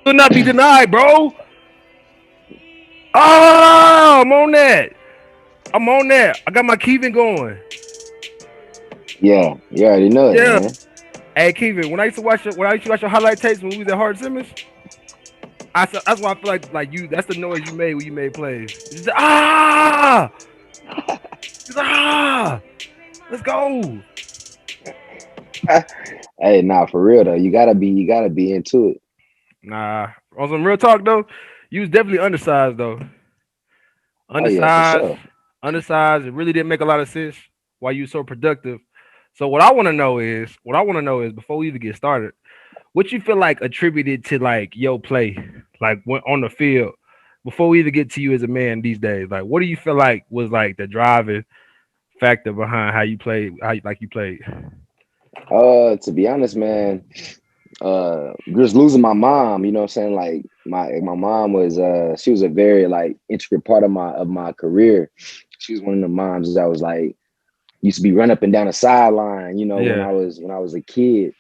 Will not be denied, bro. Oh, I'm on that. I'm on that. I got my Keevan going. Yeah, you already know it, Yeah. man. Hey, Keevan, when I used to watch your highlight tapes when we was at Hard Simmons, that's why I feel like you. That's the noise you made when you made plays. You just just, let's go. Hey, nah, for real though. You gotta be into it. Nah, on some real talk though, you was definitely undersized though. Oh yeah, for Undersized, sure. undersized. It really didn't make a lot of sense why you so productive. So what I want to know is before we even get started, what you feel like attributed to like your play, like when on the field, before we even get to you as a man these days. Like, what do you feel like was like the driving factor behind how you played, you played? To be honest, man, just losing my mom, you know what I'm saying? Like my mom was she was a very like intricate part of my career. She was one of the moms that was like used to be run up and down the sideline, when Yeah, I was a kid.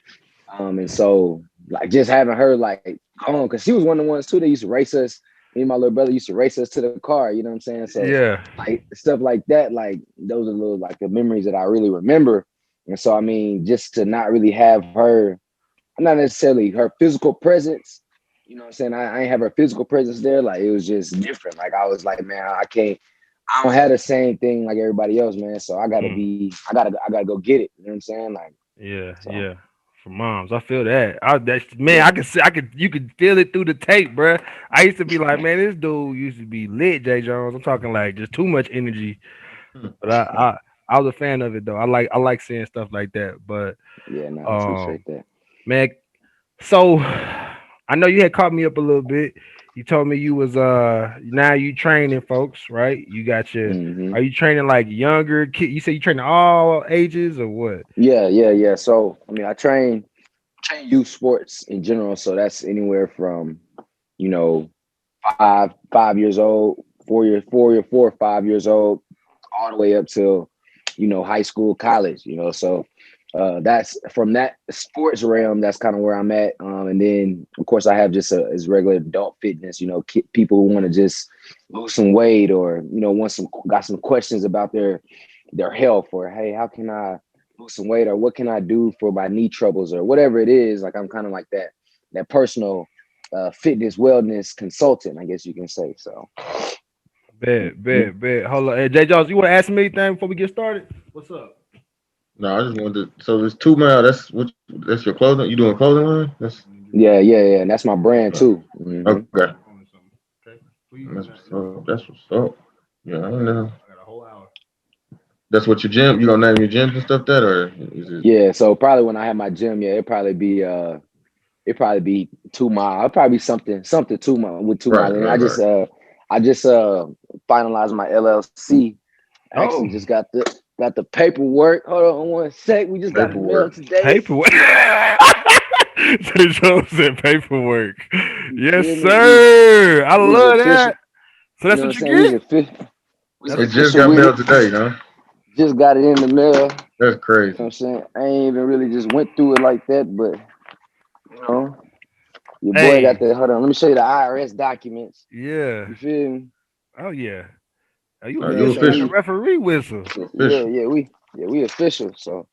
And so like just having her like on because she was one of the ones too that used to race us. Me and my little brother used to race us to the car, you know what I'm saying? So yeah, like stuff like that, like those are little like the memories that I really remember. And so I mean, just to not really have her, not necessarily her physical presence, you know what I'm saying? I ain't have her physical presence there. Like it was just different. Like I was like, man, I don't have the same thing like everybody else, man. So mm, I gotta go get it. You know what I'm saying? Like yeah, so. yeah. For moms, I feel that. Man, I Yeah. could see, you could feel it through the tape, bruh. I used to be like, man, this dude used to be lit, J.Jones. I'm talking like just too much energy. But I was a fan of it though. I like seeing stuff like that. But Yeah, no, I appreciate um, that. man, so I know you had caught me up a little bit. You told me you was now you training folks, right? You got your Hmm. Are you training like younger kid? You say you training all ages or what? Yeah. So I mean, I train youth sports in general. So that's anywhere from you know 5 years old, 4 or 5 years old, all the way up till high school, college. So that's from that sports realm. That's kind of where I'm at. And then of course I have just as regular adult fitness. People who want to just lose some weight or want some got some questions about their health or hey, how can I lose some weight or what can I do for my knee troubles or whatever it is. Like I'm kind of like that personal fitness wellness consultant, I guess you can say. So Bet, mhm. bet, bet. Hold on, hey, J. Jones, you want to ask me anything before we get started? What's up? No, I just wanted to. So there's 2 mile. That's your clothing. You doing clothing line? That's Yeah, and that's my brand okay. too. Hmm. Okay. My phone or something. Okay, please That's don't what's answer my up. phone. That's what's up. Yeah, I don't know. I got a whole hour. That's what your gym. You gonna name your gyms and stuff that, or is it? Yeah, so probably when I have my gym, yeah, it'd probably be 2 mile. It'd probably be something 2 mile with 2 mile Right, in it. right, right. I just finalized my LLC. Actually Oh, just got the paperwork. Hold on one sec. We just got the mail Paperwork. today. paperwork. J. Jones said paperwork. You Yes, feel me? sir. I We was love official. that. So You that's know what I'm what you saying? We was get. official. We was That's It what you just official got with mailed it. today, huh? Just got it in the mail. That's You know what crazy. I'm saying? I ain't even really just went through it like that, but you know, your boy got Hey, the hold on. Let me show you the IRS documents. yeah. You feel me? Oh yeah. Oh, You you Are know what I'm you you saying? got the official? referee whistle. You Yeah, official. we official. So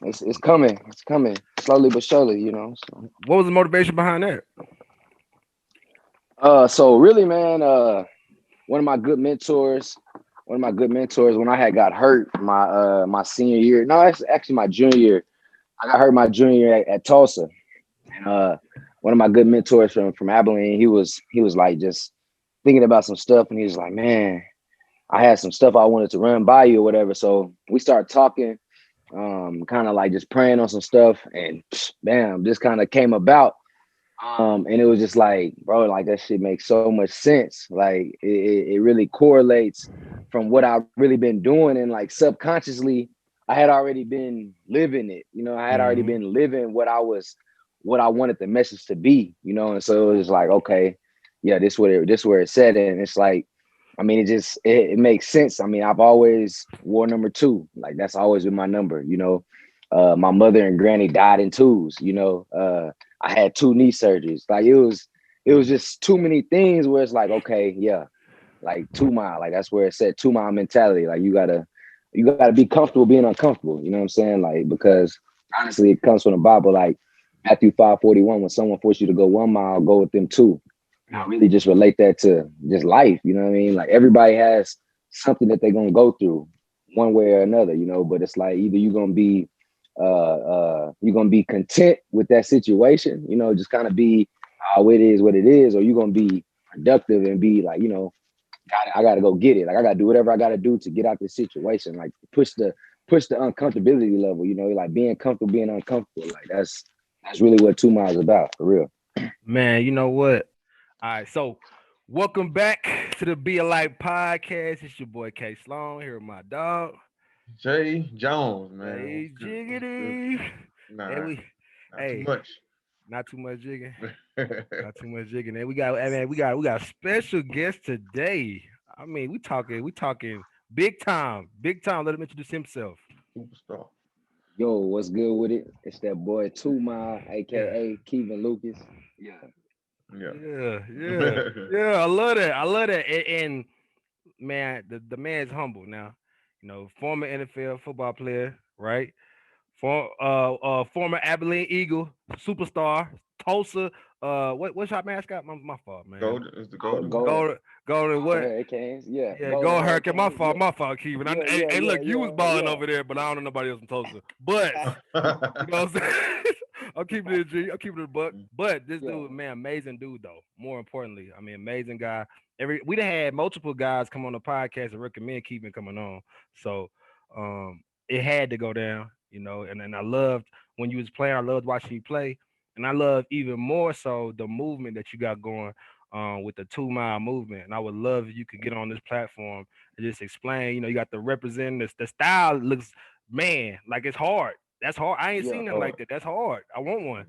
it's coming. It's coming slowly but surely. So What was the motivation behind that? so really, man, one of my good mentors, when I had got hurt my senior year. No, it's actually my junior year. I got hurt my junior year at Tulsa. And one of my good mentors from Abilene, he was like just thinking about some stuff, and he was like, "Man, I had some stuff I wanted to run by you or whatever." So we started talking, kind of like just praying on some stuff, and bam, just kind of came about. And it was just like, bro, like that shit makes so much sense. Like it really correlates from what I've really been doing, and like subconsciously, I had already been living it. I had already Hmm. been living what I wanted the message to be. And so it was like, okay, yeah, this where it's said, and it's like, I mean, it makes sense. I mean, I've always wore number two, like that's always been my number. My mother and granny died in twos. I had two knee surgeries. Like it was just too many things where it's like, okay, yeah, like 2 mile, like that's where it said 2 mile mentality. Like you gotta be comfortable being uncomfortable. You know what I'm saying? Like because honestly, it comes from the Bible, like Matthew 5:41. When someone forces you to go 1 mile, go with them too. And I Yeah. really just relate that to just life. You know what I mean? Like everybody has something that they're gonna go through one way or another. But it's like either you're gonna be content with that situation. Just kind of be how it is what it is, or you're gonna be productive and be like, I gotta go get it. Like I gotta do whatever I gotta do to get out this situation. Like push the uncomfortability level. Like being comfortable, being uncomfortable. Like that's really what 2 miles about for real. Man, you know what? All right, so welcome back to the Be a Light podcast. It's your boy K.sloan here with my dog. J.Jones, man. What's Hey, good? What's good? jiggity. And Nah, we, not too hey, much. not too much jigging. Not too much jigging. And we got, hey, man, we got a special guest today. I mean, we talking big time, big time. Let him introduce himself. Superstar. Yo, what's good with it? It's that boy 2 Mile, Yeah, aka Keevan Lucas. Yeah. Yeah. yeah. I love that. I love that. And man, the man's humble now. Former NFL football player, right? Former Abilene Eagle, superstar, Tulsa. What's our mascot? My fault, man. Golden is the Go golden one. go Golden Golden what? Hurricanes. Yeah. Yeah, Golden go Hurricane. My Hurricanes. fault, Yeah. my fault, Keevan. Yeah, Hey, yeah, hey, yeah, look, you was yeah, balling yeah. over there, but I don't know nobody else in Tulsa. But you know what I'm saying? I'm keeping it a G. I'm keeping it a buck. But this Yeah. dude, man, amazing dude though. More importantly, I mean, amazing guy. We done had multiple guys come on the podcast and recommend keeping coming on. So it had to go down, and I loved when you was playing, I loved watching you play. And I love even more so the movement that you got going with the 2 mile movement. And I would love if you could get on this platform and just explain, you got the represent the style looks, man, like it's hard. That's hard. I ain't Yeah. seen nothing like that. That's hard. I want one.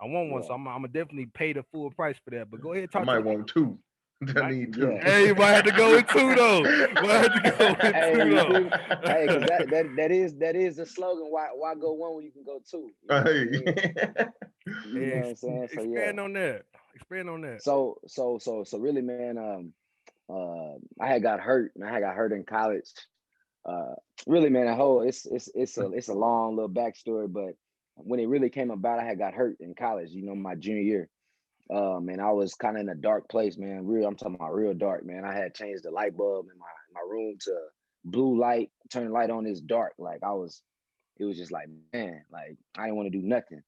I want one. Yeah. So I'm gonna definitely pay the full price for that. But go ahead, I talk to might the want two. I might. need two. Yeah. Hey, you might have to go with two though. Might have to go with Hey, two you feel me? Hey, because though. that is the slogan. Why go one when you can go two? Hey. You know what I'm saying? So yeah. Expand on that. Expand on that. So really, man. I had got hurt, and I had got hurt in college. Uh, really, man. That whole it's a long little backstory, but when it really came about, I had got hurt in college. My junior year. And I was kind of in a dark place, man. Real, I'm talking about real dark, man. I had changed the light bulb in my room to blue light, turn the light on is dark. Like it was just like, man, like I didn't want to do nothing.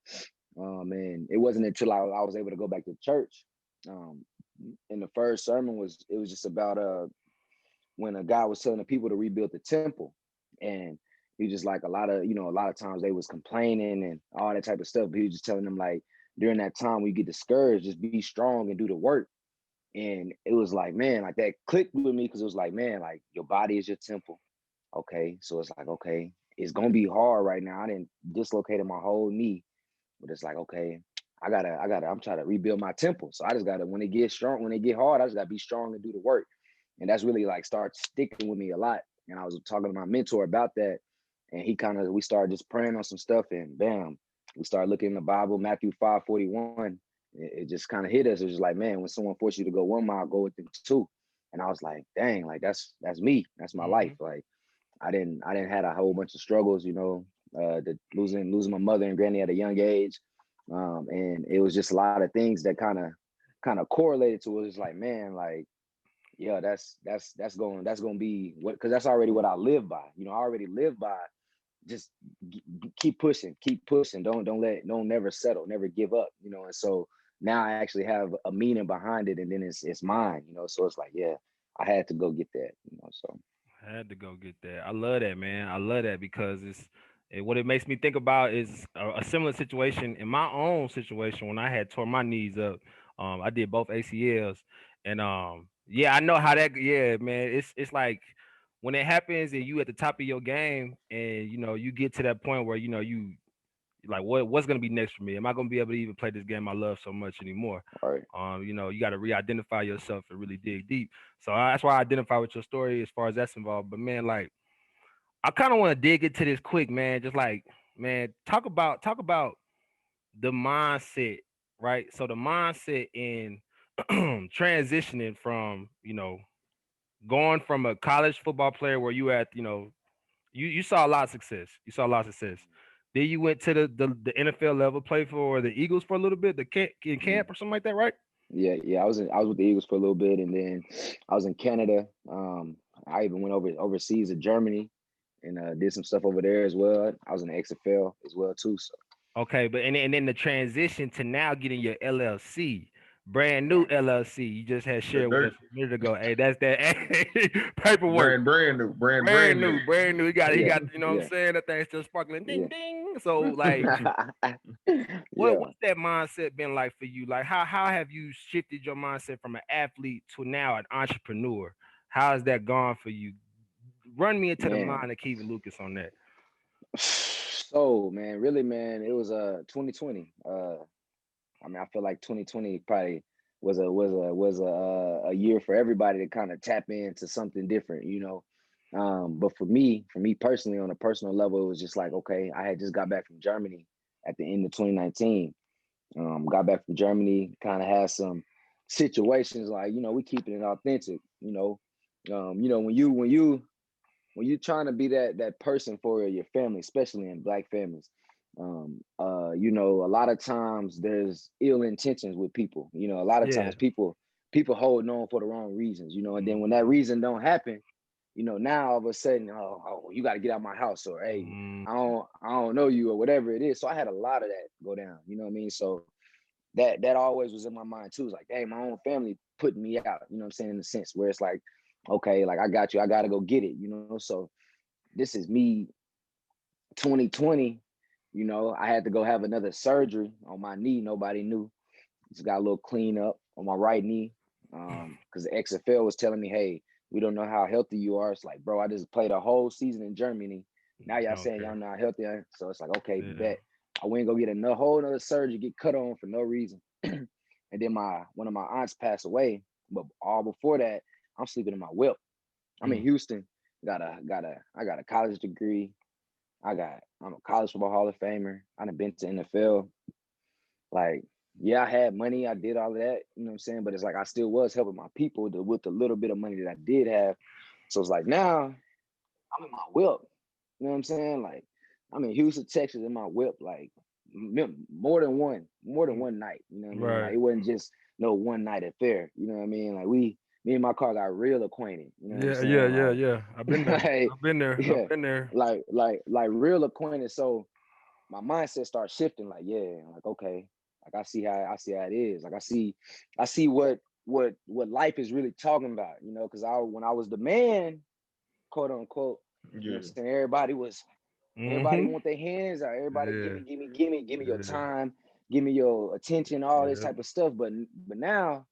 And it wasn't until I was able to go back to church. Um, and the first sermon it was just about when a guy was telling the people to rebuild the temple, and he was just like a lot of times they was complaining and all that type of stuff. But he was just telling them like during that time when you get discouraged, just be strong and do the work. And it was like, man, like that clicked with me because it was like, man, like your body is your temple. Okay. So it's like, okay, it's gonna be hard right now. I didn't dislocated my whole knee, but it's like, okay, I'm trying to rebuild my temple. So I just gotta when it gets strong, when it get hard, I just gotta be strong and do the work. And that's really like started sticking with me a lot. And I was talking to my mentor about that. And we started just praying on some stuff, and bam, we started looking in the Bible, Matthew 5:41. It just kind of hit us. It was just like, man, when someone forces you to go 1 mile, go with them two. And I was like, dang, like that's me. That's my life. Hmm. Like I didn't had a whole bunch of struggles, the losing my mother and granny at a young age. And it was just a lot of things that kind of correlated to it. It was like, man, like, yeah, that's gonna be what, because that's already what I live by. I already live by just keep pushing. Don't never settle, never give up. And so now I actually have a meaning behind it, and then it's mine. So it's like, yeah, I had to go get that. So I had to go get that. I love that, man. I love that because what it makes me think about is a similar situation in my own situation when I had tore my knees up. I did both ACLs, and yeah, I know how that. Yeah, man, it's like when it happens and you at the top of your game, and you get to that point where you like what's gonna be next for me? Am I gonna be able to even play this game I love so much anymore? all right, You got to re-identify yourself and really dig deep. So that's why I identify with your story as far as that's involved. But man, like I kind of want to dig into this quick, man. Just like, man, talk about the mindset, right? So the mindset in transitioning from going from a college football player where you at you saw a lot of success. You saw a lot of success. Then you went to the NFL level, played for the Eagles for a little bit, the camp in Mm. camp or something like that, right? Yeah. I was with the Eagles for a little bit, and then I was in Canada. I even went overseas to Germany and did some stuff over there as well. I was in the XFL as well too. So Okay, but and then the transition to now getting your LLC, brand new right. LLC. You just had The shared with us dirt a minute ago. Hey, that's that paperwork. brand new, Brand brand new. new, brand new. He Yeah, got, what I'm yeah, saying? That thing's still sparkling. Ding yeah, ding. So like yeah. what's that mindset been like for you? Like how have you shifted your mindset from an athlete to now an entrepreneur? How has that gone for you? Run me into the Man. mind of Keevan Lucas on that. So man, really, man, it was 2020. I mean, I feel like 2020 probably was a year for everybody to kind of tap into something different, you know. But for me personally, on a personal level, it was just like, okay, I had just got back from Germany at the end of 2019. Got back from Germany, kind of had some situations like, we keeping it authentic, when you trying to be that person for your family, especially in Black families. A lot of times there's ill intentions with people. A lot of Yeah. times people holding on for the wrong reasons, and then when that reason don't happen, now all of a sudden, oh, you got to get out my house, or hey, Mm, I don't know you, or whatever it is. So I had a lot of that go down. You know what I mean? So that always was in my mind too. It's like, hey, my own family putting me out. You know what I'm saying? In the sense where it's like, okay, like I got you, I got to go get it. So this is me 2020. I had to go have another surgery on my knee. Nobody knew. Just got a little clean up on my right knee. Because the XFL was telling me, hey, we don't know how healthy you are. It's like, bro, I just played a whole season in Germany. Now y'all saying okay. y'all not healthy. So it's like, okay, Yeah. bet. I went and go get a whole another surgery, get cut on for no reason. And then one of my aunts passed away. But all before that, I'm sleeping in my whip. I'm in Mm, Houston. I got a college degree. I'm a college football Hall of Famer. I done been to NFL. Like, yeah, I had money. I did all of that. You know what I'm saying? But it's like I still was helping my people with the little bit of money that I did have. So it's like now I'm in my whip. You know what I'm saying? Like I'm in Houston, Texas, in my whip. Like more than one night. You know what I mean? Like right. it wasn't just no one night affair. You know what I mean? Like me and my car got real acquainted. You know what I'm Yeah, yeah, saying? yeah, Like, yeah. I've been there. like I've been there. I've yeah, been there. like real acquainted. So my mindset starts shifting. Like, yeah, like okay, like I see how it is. Like I see what life is really talking about. Because when I was the man, quote unquote, what I'm Yeah. saying, everybody Mm-hmm. want their hands out. Everybody Yeah. give me your Yeah. time, give me your attention, all this Yeah. type of stuff. But now,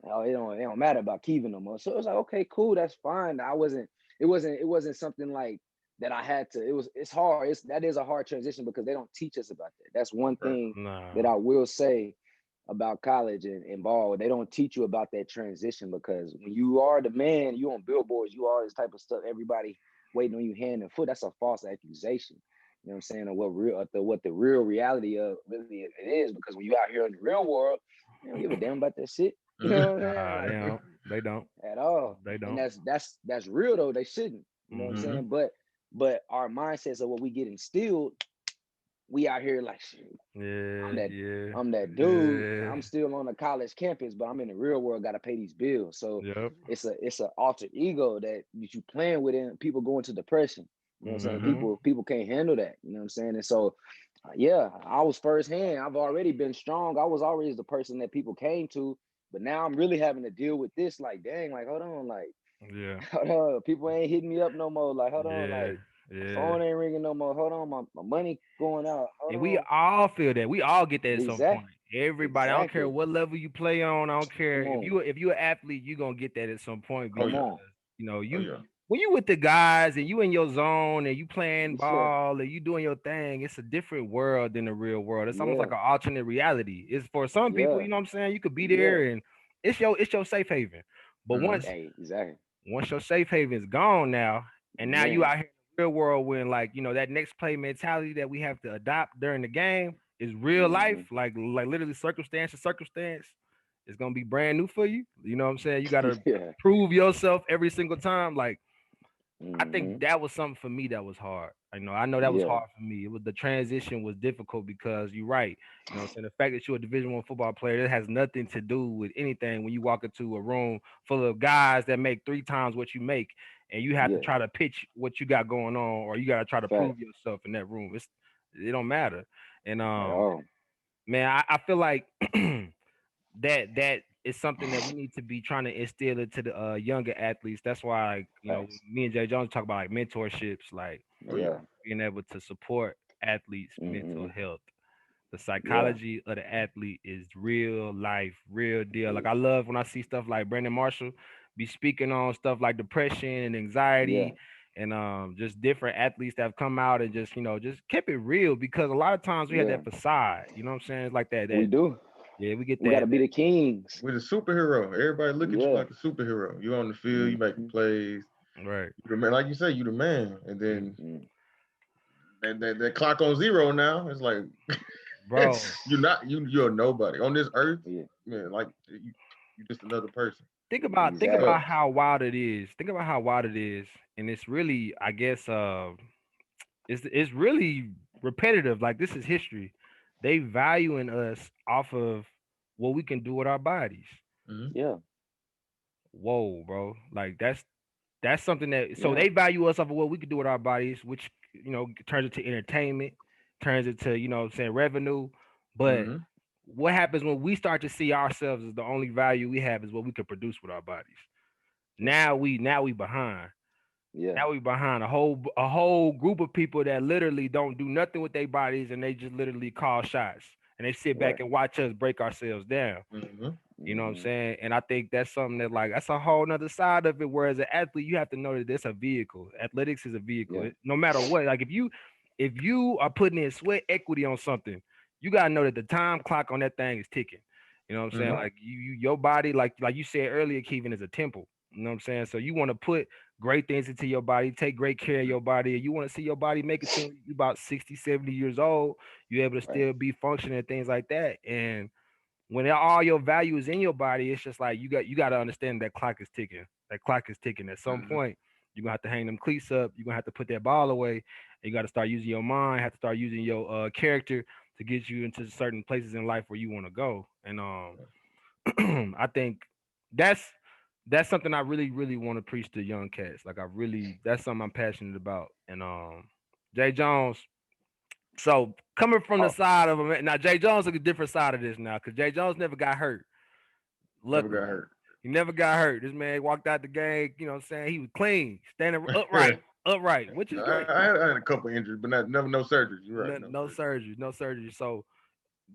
it don't matter about Keevan no more. So it was like, okay, cool, that's fine. It wasn't something like that I had to. It's hard. That is a hard transition because they don't teach us about that. That's one Right. thing that Nah. I will say about college and ball. They don't teach you about that transition because when you are the man, you on billboards, you all this type of stuff, everybody waiting on you hand and foot. That's a false accusation. You know what I'm saying? Or what the real reality of really it is, because when you out here in the real world, you don't give a damn about that shit. You know what I'm saying? Nah, they Like don't. They don't. at all. They And don't. that's real though. They shouldn't. You know what I'm Mm-hmm. saying? But our mindsets of what we get instilled, we out here like shit. I'm Yeah, that yeah, I'm that dude. I'm yeah. still on the college campus, but I'm in the real world, gotta pay these bills. So Yep. it's a alter ego that you playing with, and people go into depression. You know what I'm saying? Mm-hmm. People can't handle that. You know what I'm saying? And so yeah, I was firsthand. I've already been strong. I was always the person that people came to, but now I'm really having to deal with this. Like, dang, like hold on, like Yeah. hold on, people ain't hitting me up no more. Like, hold on, Yeah. like my Yeah. phone ain't ringing no more. Hold on, my money going out. Hold And we on. all feel that. We all get that at some Exact, point. Everybody. I don't care exactly. what level you play on. I don't care Come on, if you're an athlete, you're gonna get that at some point Oh come because yeah. on. Oh you yeah. when you with the guys and you in your zone and you playing Yes, sir. ball and you doing your thing, it's a different world than the real world. It's almost like Yeah, an alternate reality. It's for some people, yeah, you know what I'm saying? You could be yeah. there and it's your safe haven. But Mm-hmm. Hey, exactly. once your safe haven is gone now, and now you Man, out here in the real world when like that next play mentality that we have to adopt during the game is real hmm life, like literally circumstance to circumstance. it's gonna be brand new for you. You know what I'm saying? You gotta Yeah. prove yourself every single time. Like I think Hmm. that was something for me that was hard. I know that was Yeah. hard for me. It was the transition was difficult because you're right. You know what I'm saying? The fact that you're a Division 1 football player, that has nothing to do with anything when you walk into a room full of guys that make 3 times what you make and you have to Yeah. try to pitch what you got going on or you gotta try to Fact. prove yourself in that room. It don't matter. And At all. man, I feel like that is something that we need to be trying to instill into the younger athletes. That's why, like, Facts. me and J.Jones talk about like mentorships, like Oh yeah. Yeah. being able to support athletes' mental Hmm. health. The Yeah. psychology of the athlete is real life, real deal. Like I love when I see stuff like Brandon Marshall be speaking on stuff like depression and Yeah. anxiety and just different athletes that have come out and just just kept it real because a lot of times we have Yeah. that facade. You know what I'm saying? It's like We do. yeah, we get We got to be that the kings. With a superhero, everybody look at you Yeah. like a superhero. You on the field, you making Hmm. plays. right. You the man, like you say, you the man. And then Hmm. that clock on zero now. It's like Bro, you're not you're a nobody on this earth, Yeah. man. Like you just another person. think Exactly. about Sucks. how wild it is. Think about how wild it is, and it's really, I guess, it's really repetitive. Like this is history. They valuing us off of what we can do with our bodies. Hmm. Yeah. Whoa, bro! Like that's something that so Yeah. they value us off of what we can do with our bodies, which turns into entertainment, turns into what I'm saying revenue. But Hmm. what happens when we start to see ourselves as the only value we have is what we can produce with our bodies? Now we behind. Yeah. Now we behind a whole group of people that literally don't do nothing with their bodies and they just literally call shots and they sit back Right. and watch us break ourselves down. Hmm. You know what I'm Hmm. saying? And I think that's something that like that's a whole nother side of it. Whereas an athlete, you have to know that it's a vehicle. Athletics is a vehicle. Yeah. No matter what, like if you are putting in sweat equity on something, you gotta know that the time clock on that thing is ticking. You know what I'm saying? Hmm. Right. Like your body, like you said earlier, Keevan, is a temple. You know what I'm saying? So you want to put great things into your body, take great care of your body, and you want to see your body make it to you about 60, 70 years old. You're able to Right. still be functioning and things like that. And when all your value is in your body, it's just like you got to understand that clock is ticking. That clock is ticking. At some Hmm. point, you're gonna have to hang them cleats up. You're gonna have to put that ball away. And you got to start using your mind. Have to start using your character to get you into certain places in life where you want to go. And I think that's that's something I really really want to preach to young cats. Like I really that's something I'm passionate about. And Jay Jones. So coming from the Oh, side of him now, Jay Jones is a different side of this now because Jay Jones never got hurt. Never got Luckily, hurt. he never got hurt. This man walked out the game. You know what I'm saying? He was clean, standing upright, which is great. I had a couple injuries, but never no surgeries. You're right, No, no no surgery. surgery, no surgery. So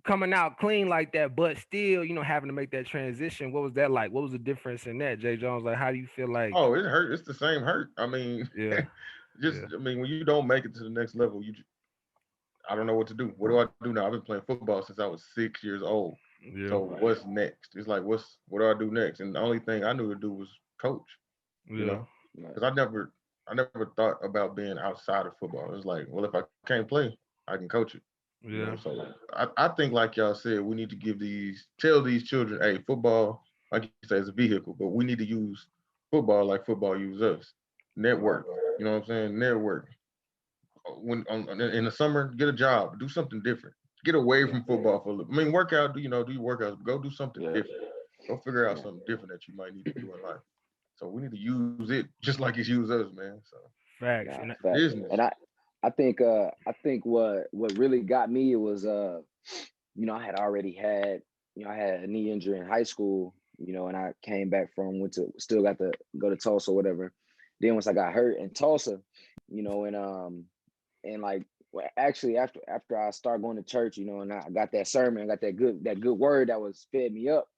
coming out clean like that, but still, having to make that transition. What was that like? What was the difference in that, Jay Jones? Like, how do you feel like? Oh, it hurt. It's the same hurt. I mean, Yeah, just yeah, I mean, when you don't make it to the next level, I don't know what to do. What do I do now? I've been playing football since I was 6 years old. So yeah, right. what's next? It's like what do I do next? And the only thing I knew to do was coach. You yeah, know, Right. because I never thought about being outside of football. It was like, well, if I can't play, I can coach it. You know, yeah, so I think like y'all said, we need to tell these children, hey, football, like you say, is a vehicle, but we need to use football like football use us. Right. Network. You know what I'm saying? Network. In the summer, get a job, do something different. Get away Yeah. from football for a little. I mean, work out. Do your workouts. But go do something Yeah. different. Go figure out Yeah. something different that you might need to do in life. So we need to use it just like it's used us, man. So facts. Nah, And facts. business. And I think what really got me was I had already had I had a knee injury in high school, and I came back from went to still got to go to Tulsa or whatever. Then once I got hurt in Tulsa, and like actually after I started going to church, and I got that sermon, I got that good word that was fed me up.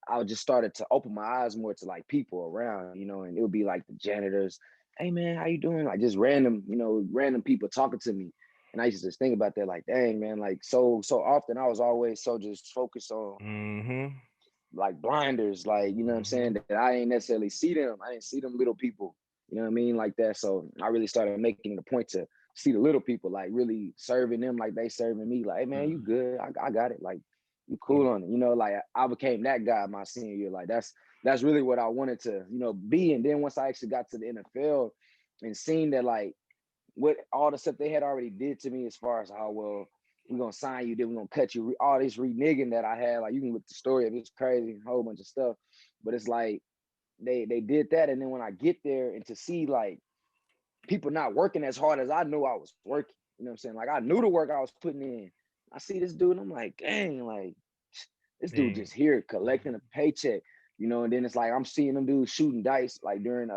I just started to open my eyes more to like people around, and it would be like the janitors. Hey man, how you doing? Like just random people talking to me. And I used to just think about that, like, dang man, like so often I was always so just focused on mm-hmm, like blinders, like what I'm saying, mm-hmm, that I ain't necessarily see them. I didn't see them little people, you know what I mean, like that. So I really started making it a point to see the little people, like really serving them like they serving me. Like, hey man, you Mhm. good? I got it. Like, You cool on it. You know, like I became that guy my senior year. Like that's really what I wanted to, be. And then once I actually got to the NFL and seen that like what all the stuff they had already did to me as far as how well we're gonna sign you, then we're gonna cut you, all this reneging that I had. Like you can look the story of it's crazy, a whole bunch of stuff. But it's like they did that, and then when I get there and to see like people not working as hard as I knew I was working. You know what I'm saying? Like I knew the work I was putting in. I see this dude, and I'm like, dang, like this dude Yeah. just here collecting a paycheck, and then it's like I'm seeing them dudes shooting dice like during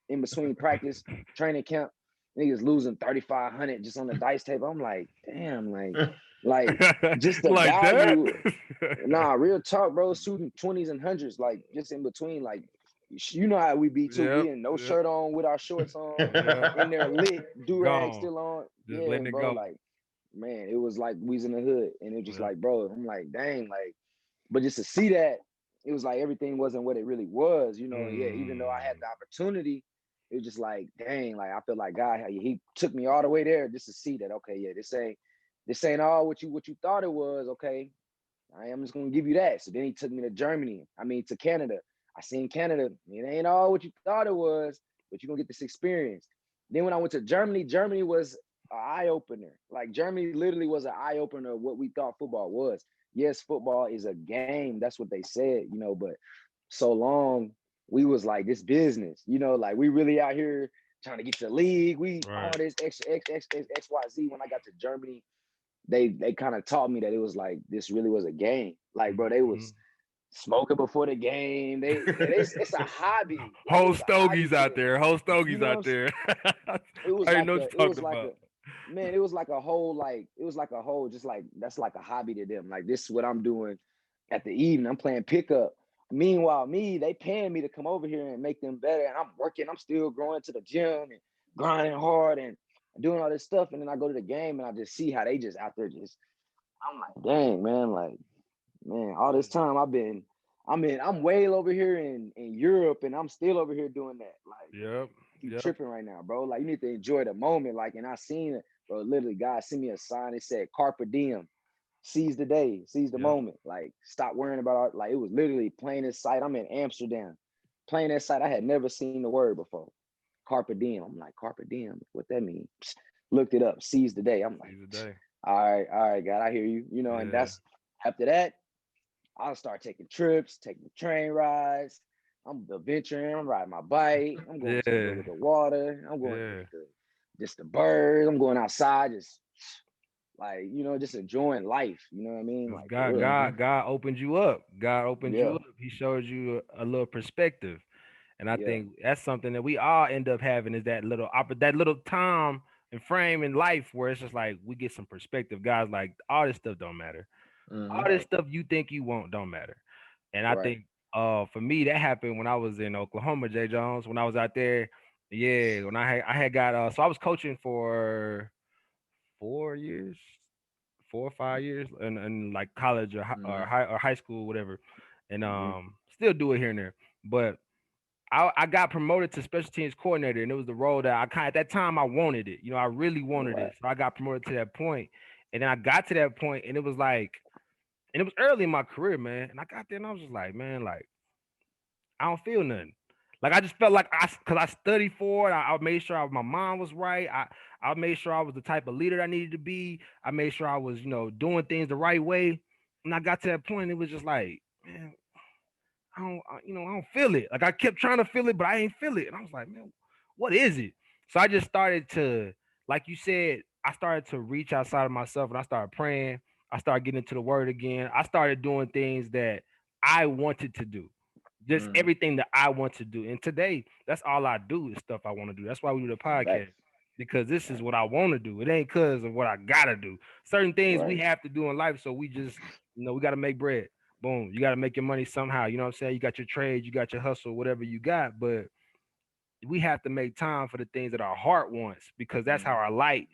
in between practice, training camp, niggas losing 3,500 just on the dice table. I'm like, damn, like just the Like that? value. Nah, real talk, bro. Shooting 20s and hundreds, like just in between, like you know how we be too. We Yep. in no Yep. shirt on with our shorts on, Yep. in there lit, do rag Gone. still on. Just Yeah, letting and it bro, go. like man, it was like we was in the hood, and it just Yep. like, bro, I'm like, dang, like, but just to see that, it was like everything wasn't what it really was, And yeah, even though I had Mm. the opportunity, it was just like, dang, like I feel like God, he took me all the way there just to see that, okay, yeah, this ain't all what you thought it was, okay. I am just gonna give you that. So then he took me to Germany. I mean to Canada. I seen Canada. It ain't all what you thought it was, but you're gonna get this experience. Then when I went to Germany, Germany was an eye opener. Like Germany literally was an eye opener of what we thought football was. Yes, football is a game. That's what they said, but so long we was like this business, like we really out here trying to get to the league. We all Right. this XYZ. When I got to Germany, they kind of taught me that it was like this really was a game. Like, bro, they was Mhm. smoking before the game. It's a hobby. Like it Whole was a hobby stogies to out them. there. Whole You stogies know what out I'm saying? there. It was I didn't like know what a, you're it was talking like about. a man, it was like a whole just like that's like a hobby to them. Like this is what I'm doing at the evening. I'm playing pickup. Meanwhile, they paying me to come over here and make them better. And I'm working, I'm still going to the gym and grinding hard and doing all this stuff. And then I go to the game and I just see how they just out there just I'm like, dang, man, like, man, all this time I'm way over here in Europe and I'm still over here doing that. Like, Yep. you Yep. tripping right now, bro. Like, you need to enjoy the moment. Like, and I seen it, bro. Literally, God sent me a sign. It said Carpe Diem, seize the day, seize the Yep. moment. Like, stop worrying about art. Like, it was literally plain as sight. I'm in Amsterdam. Plain as sight. I had never seen the word before. Carpe Diem. I'm like, Carpe Diem. What that mean? Psst. Looked it up. Seize the day. I'm like, Seize the day. all right, God, I hear you. And Yeah. that's after that, I'll start taking trips, taking train rides. I'm adventuring. I'm riding my bike. I'm going to Yeah. look at the water. I'm going to look Yeah. at just the birds. I'm going outside, just like just enjoying life. You know what I mean? Because Like for real. God opened you up. God opened you Yeah, up. He showed you a little perspective. And I yeah, think that's something that we all end up having is that little time and frame in life where it's just like we get some perspective. Guys, like all this stuff don't matter. All Hmm. this right, stuff you think you won't don't matter. And I right. think for me that happened when I was in Oklahoma, J.Jones, when I was out there. Yeah, when I had got so I was coaching for 4 years, 4 or 5 years in like college Hmm. or high school, whatever. And Mm-hmm. still do it here and there. But I got promoted to special teams coordinator, and it was the role that I kind at that time I wanted it. I really wanted Right, it. So I got promoted to that point. And then I got to that point, and it was like, and it was early in my career, man. And I got there and I was just like, man, like, I don't feel nothing. Like I just felt like cause I studied for it. I made sure my mind was right. I made sure I was the type of leader I needed to be. I made sure I was, doing things the right way. And I got to that point, it was just like, man, I don't feel it. Like I kept trying to feel it, but I ain't feel it. And I was like, man, what is it? So I just started to, like you said, I started to reach outside of myself and I started praying. I started getting into the word again. I started doing things that I wanted to do. Just Hmm. everything that I want to do. And today, that's all I do is stuff I want to do. That's why we do the right, podcast. Because this is right, what I want to do. It ain't because of what I gotta do. Certain things we right, have to do in life. So we just, we gotta make bread. Boom. You got to make your money somehow. You know what I'm saying? You got your trade, you got your hustle, whatever you got. But we have to make time for the things that our heart wants because that's how Hmm. our light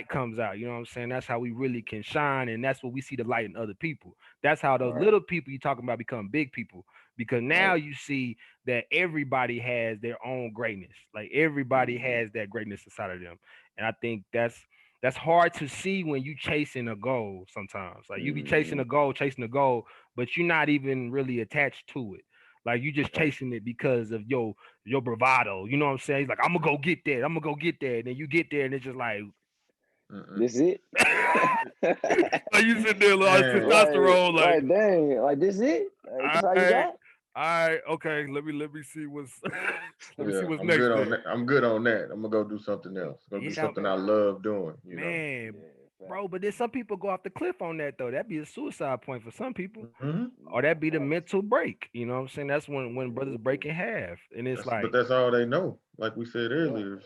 comes out. You know what I'm saying? That's how we really can shine, and that's what we see the light in other people. That's how those right, little people you talking about become big people because now right. you see that everybody has their own greatness. Like everybody Mm-hmm. has that greatness inside of them, and I think that's that's hard to see when you chasing a goal sometimes. Like you be chasing a goal, but you're not even really attached to it. Like you just Right. chasing it because of your bravado. You know what I'm saying? He's like, I'm gonna go get that. I'm gonna go get that. And then you get there and it's just like Mm-mm. This it? like you sitting there, like Man, testosterone, like, like dang, like this it? Like all this all you right, got? all right, okay, let me see what's let me see yeah, what's I'm next good on then. that. I'm good on that. I'm gonna go do something else. Go do Yeah, something I love doing. man, Yeah, fact. bro. But then some people go off the cliff on that though. That'd be a suicide point for some people. Or Nah, that be the facts. mental break. You know what I'm saying? That's when brothers Yeah, break in half. And it's But like, that's all they know. Like we said yeah. earlier,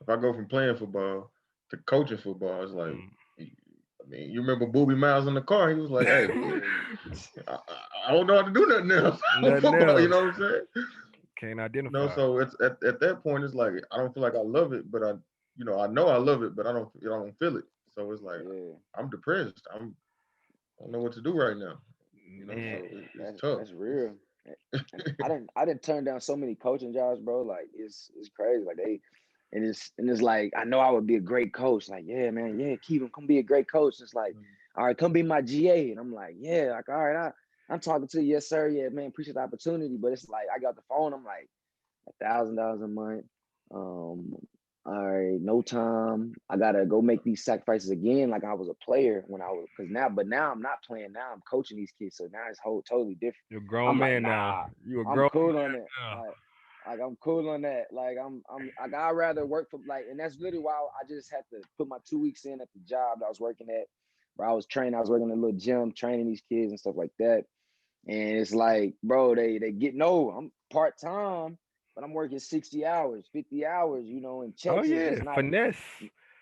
if I go from playing football to coaching football, it's like, mm, I mean, you remember Booby Miles in the car? He was like, "Hey, Yeah, I don't know how to do nothing else nothing football." You else. know what I'm saying? Can't identify. So it's at that point, it's like I don't feel like I love it, but I know I love it, but I don't feel it. So it's like yeah. I'm depressed. I don't know what to do right now. Man. So it's tough. That's real. And I didn't turn down so many coaching jobs, bro. Like it's crazy. Like it's like I know I would be a great coach. Like, yeah, man, yeah, Keevan, come be a great coach. It's like, all right, come be my GA. And I'm like, yeah, like, all right, I'm talking to you, yes, sir. Yeah, man, appreciate the opportunity. But it's like I got the phone, I'm like, $1,000 a month. Um, all right, no time. I gotta go make these sacrifices again, like I was a player when I was, but now I'm not playing. Now I'm coaching these kids, so now it's totally different. You're a grown I'm like, man now. nah, You a I'm grown cool on man that. now. Like I'm cool on that. Like I'm like I'd rather work for like, and that's literally why I just had to put my 2 weeks in at the job that I was working at, where I was training. I was working in a little gym, training these kids and stuff like that. And it's like, bro, they get no, I'm part time, but I'm working 60 hours, 50 hours, and Oh checks is just yeah, not finesse.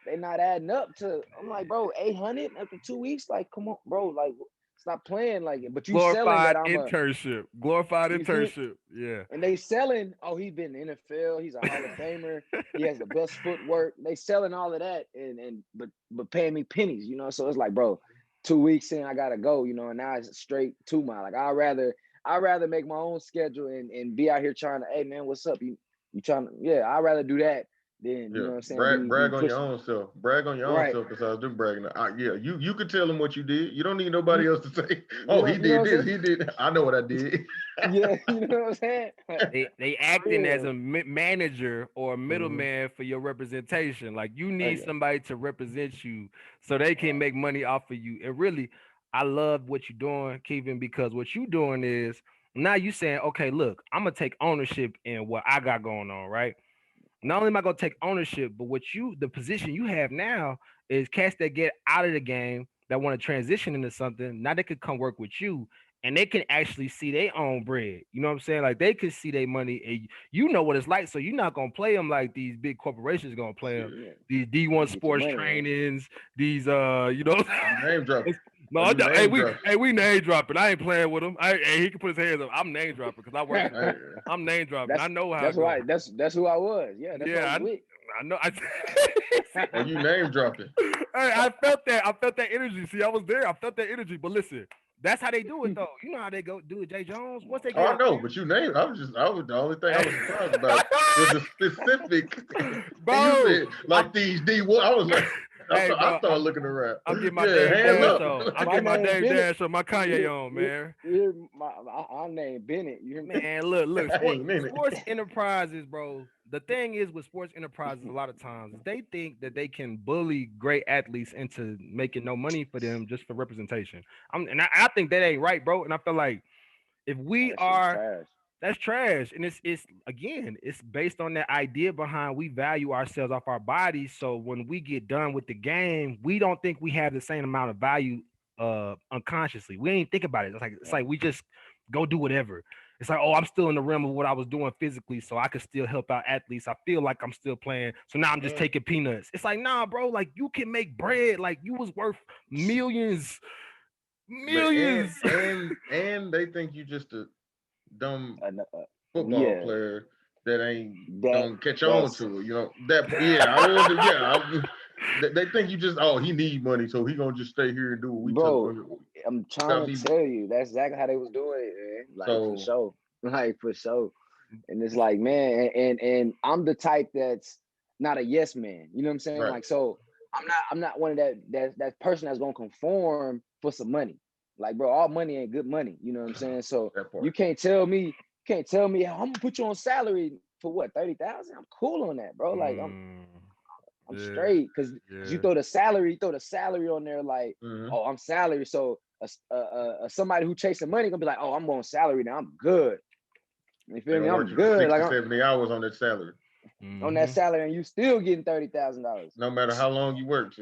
they not adding up to. I'm like, bro, 800 after 2 weeks. Like, come on, bro. Like, stop playing like it. But you selling that Glorified I'm a internship. Glorified you feel internship. Yeah. and they selling, oh, he's been in the NFL, he's a Hall of Famer, he has the best footwork. They selling all of that and but paying me pennies. So it's like, bro, 2 weeks in, I gotta go, and now it's straight 2 mile. Like I'd rather make my own schedule and be out here trying to, hey man, what's up? You trying to, yeah, I'd rather do that than, Yeah, what I'm saying, be brag on your pushing. own self. Brag on your own Right. self besides them bragging. Yeah, you could tell them what you did. You don't need nobody You else to say, you "Oh, know, he you know did what this. I'm saying? He did." I know what I did. Yeah, you know what I'm saying? They For acting as a real. manager or a hmm middleman for your representation. Like you need Okay. somebody to represent you so they can Right. make money off of you. And really, I love what you're doing, Kevin, because what you're doing is now you saying, okay, look, I'm gonna take ownership in what I got going on, right? Not only am I gonna take ownership, but the position you have now is cats that get out of the game that want to transition into something. Now they could come work with you, and they can actually see their own bread. You know what I'm saying? Like they can see their money, and you know what it's like. So you're not gonna play them like these big corporations gonna play them. Yeah. These You D1 get your sports money, man. trainings, these you know. You name dropping. No, Are you hey, name we dropping? hey we name dropping. I ain't playing with him. Hey, he can put his hands up. I'm name dropping because I work for him. Hey, I'm name dropping. I that's know how that's it goes. why that's who I was. Yeah, that's who I Yeah, was with. I know. See, are you name dropping? I felt that. I felt that energy. See, I was there. I felt that energy. But listen, that's how they do it, though. You know how they go do it, J.Jones. Once they Oh, get I in know, but you named. I was the only thing I was surprised about was the specific. And you bro, said I'm like these D1. I was like, hey, I bro. started looking around. I'm getting my Yeah, Dame hands Hey, Dash up. on. I'm my getting my name Dame Bennett. Dash on. My Kanye You on, hear, man. you hear my name Bennett. You hear me? Man, look, Dang, minute. sports enterprises, bro. The thing is with sports enterprises, a lot of times they think that they can bully great athletes into making no money for them just for representation. I think that ain't right, bro. And I feel like if Oh, we that shit is are, trash. that's trash. And it's again, it's based on that idea behind we value ourselves off our bodies. So when we get done with the game, we don't think we have the same amount of value unconsciously. We ain't think about it. It's like Right. we just go do whatever. It's like, oh, I'm still in the realm of what I was doing physically, so I could still help out athletes. I feel like I'm still playing. So now I'm just Mm, taking peanuts. It's like, nah, bro, like you can make bread. Like you was worth millions, but millions. and they think you just a dumb football Yeah, player that ain't that gonna catch on that's to it. That yeah. I don't want to. Yeah, they think you just he need money, so he gonna just stay here and do what we tell bro. him. I'm trying Without to me. tell you, that's exactly how they was doing it, man. Like for So sure, like for sure. And it's like, man, and I'm the type that's not a yes man. You know what I'm saying? right. Like, so I'm not one of that person that's gonna conform for some money. Like, bro, all money ain't good money. You know what I'm saying? So That you part. can't tell me I'm gonna put you on salary for what 30,000. I'm cool on that, bro. Like Mm, I'm yeah, straight because you yeah. throw the salary on there like, Mm-hmm. oh, I'm salary. So somebody who chasing money gonna be like, oh, I'm on salary now. I'm good. You They're feel me? gonna work I'm you for good. Like 60, I'm 70 hours on that salary. on that Mm-hmm. salary, and you still getting $30,000. No matter how long you work.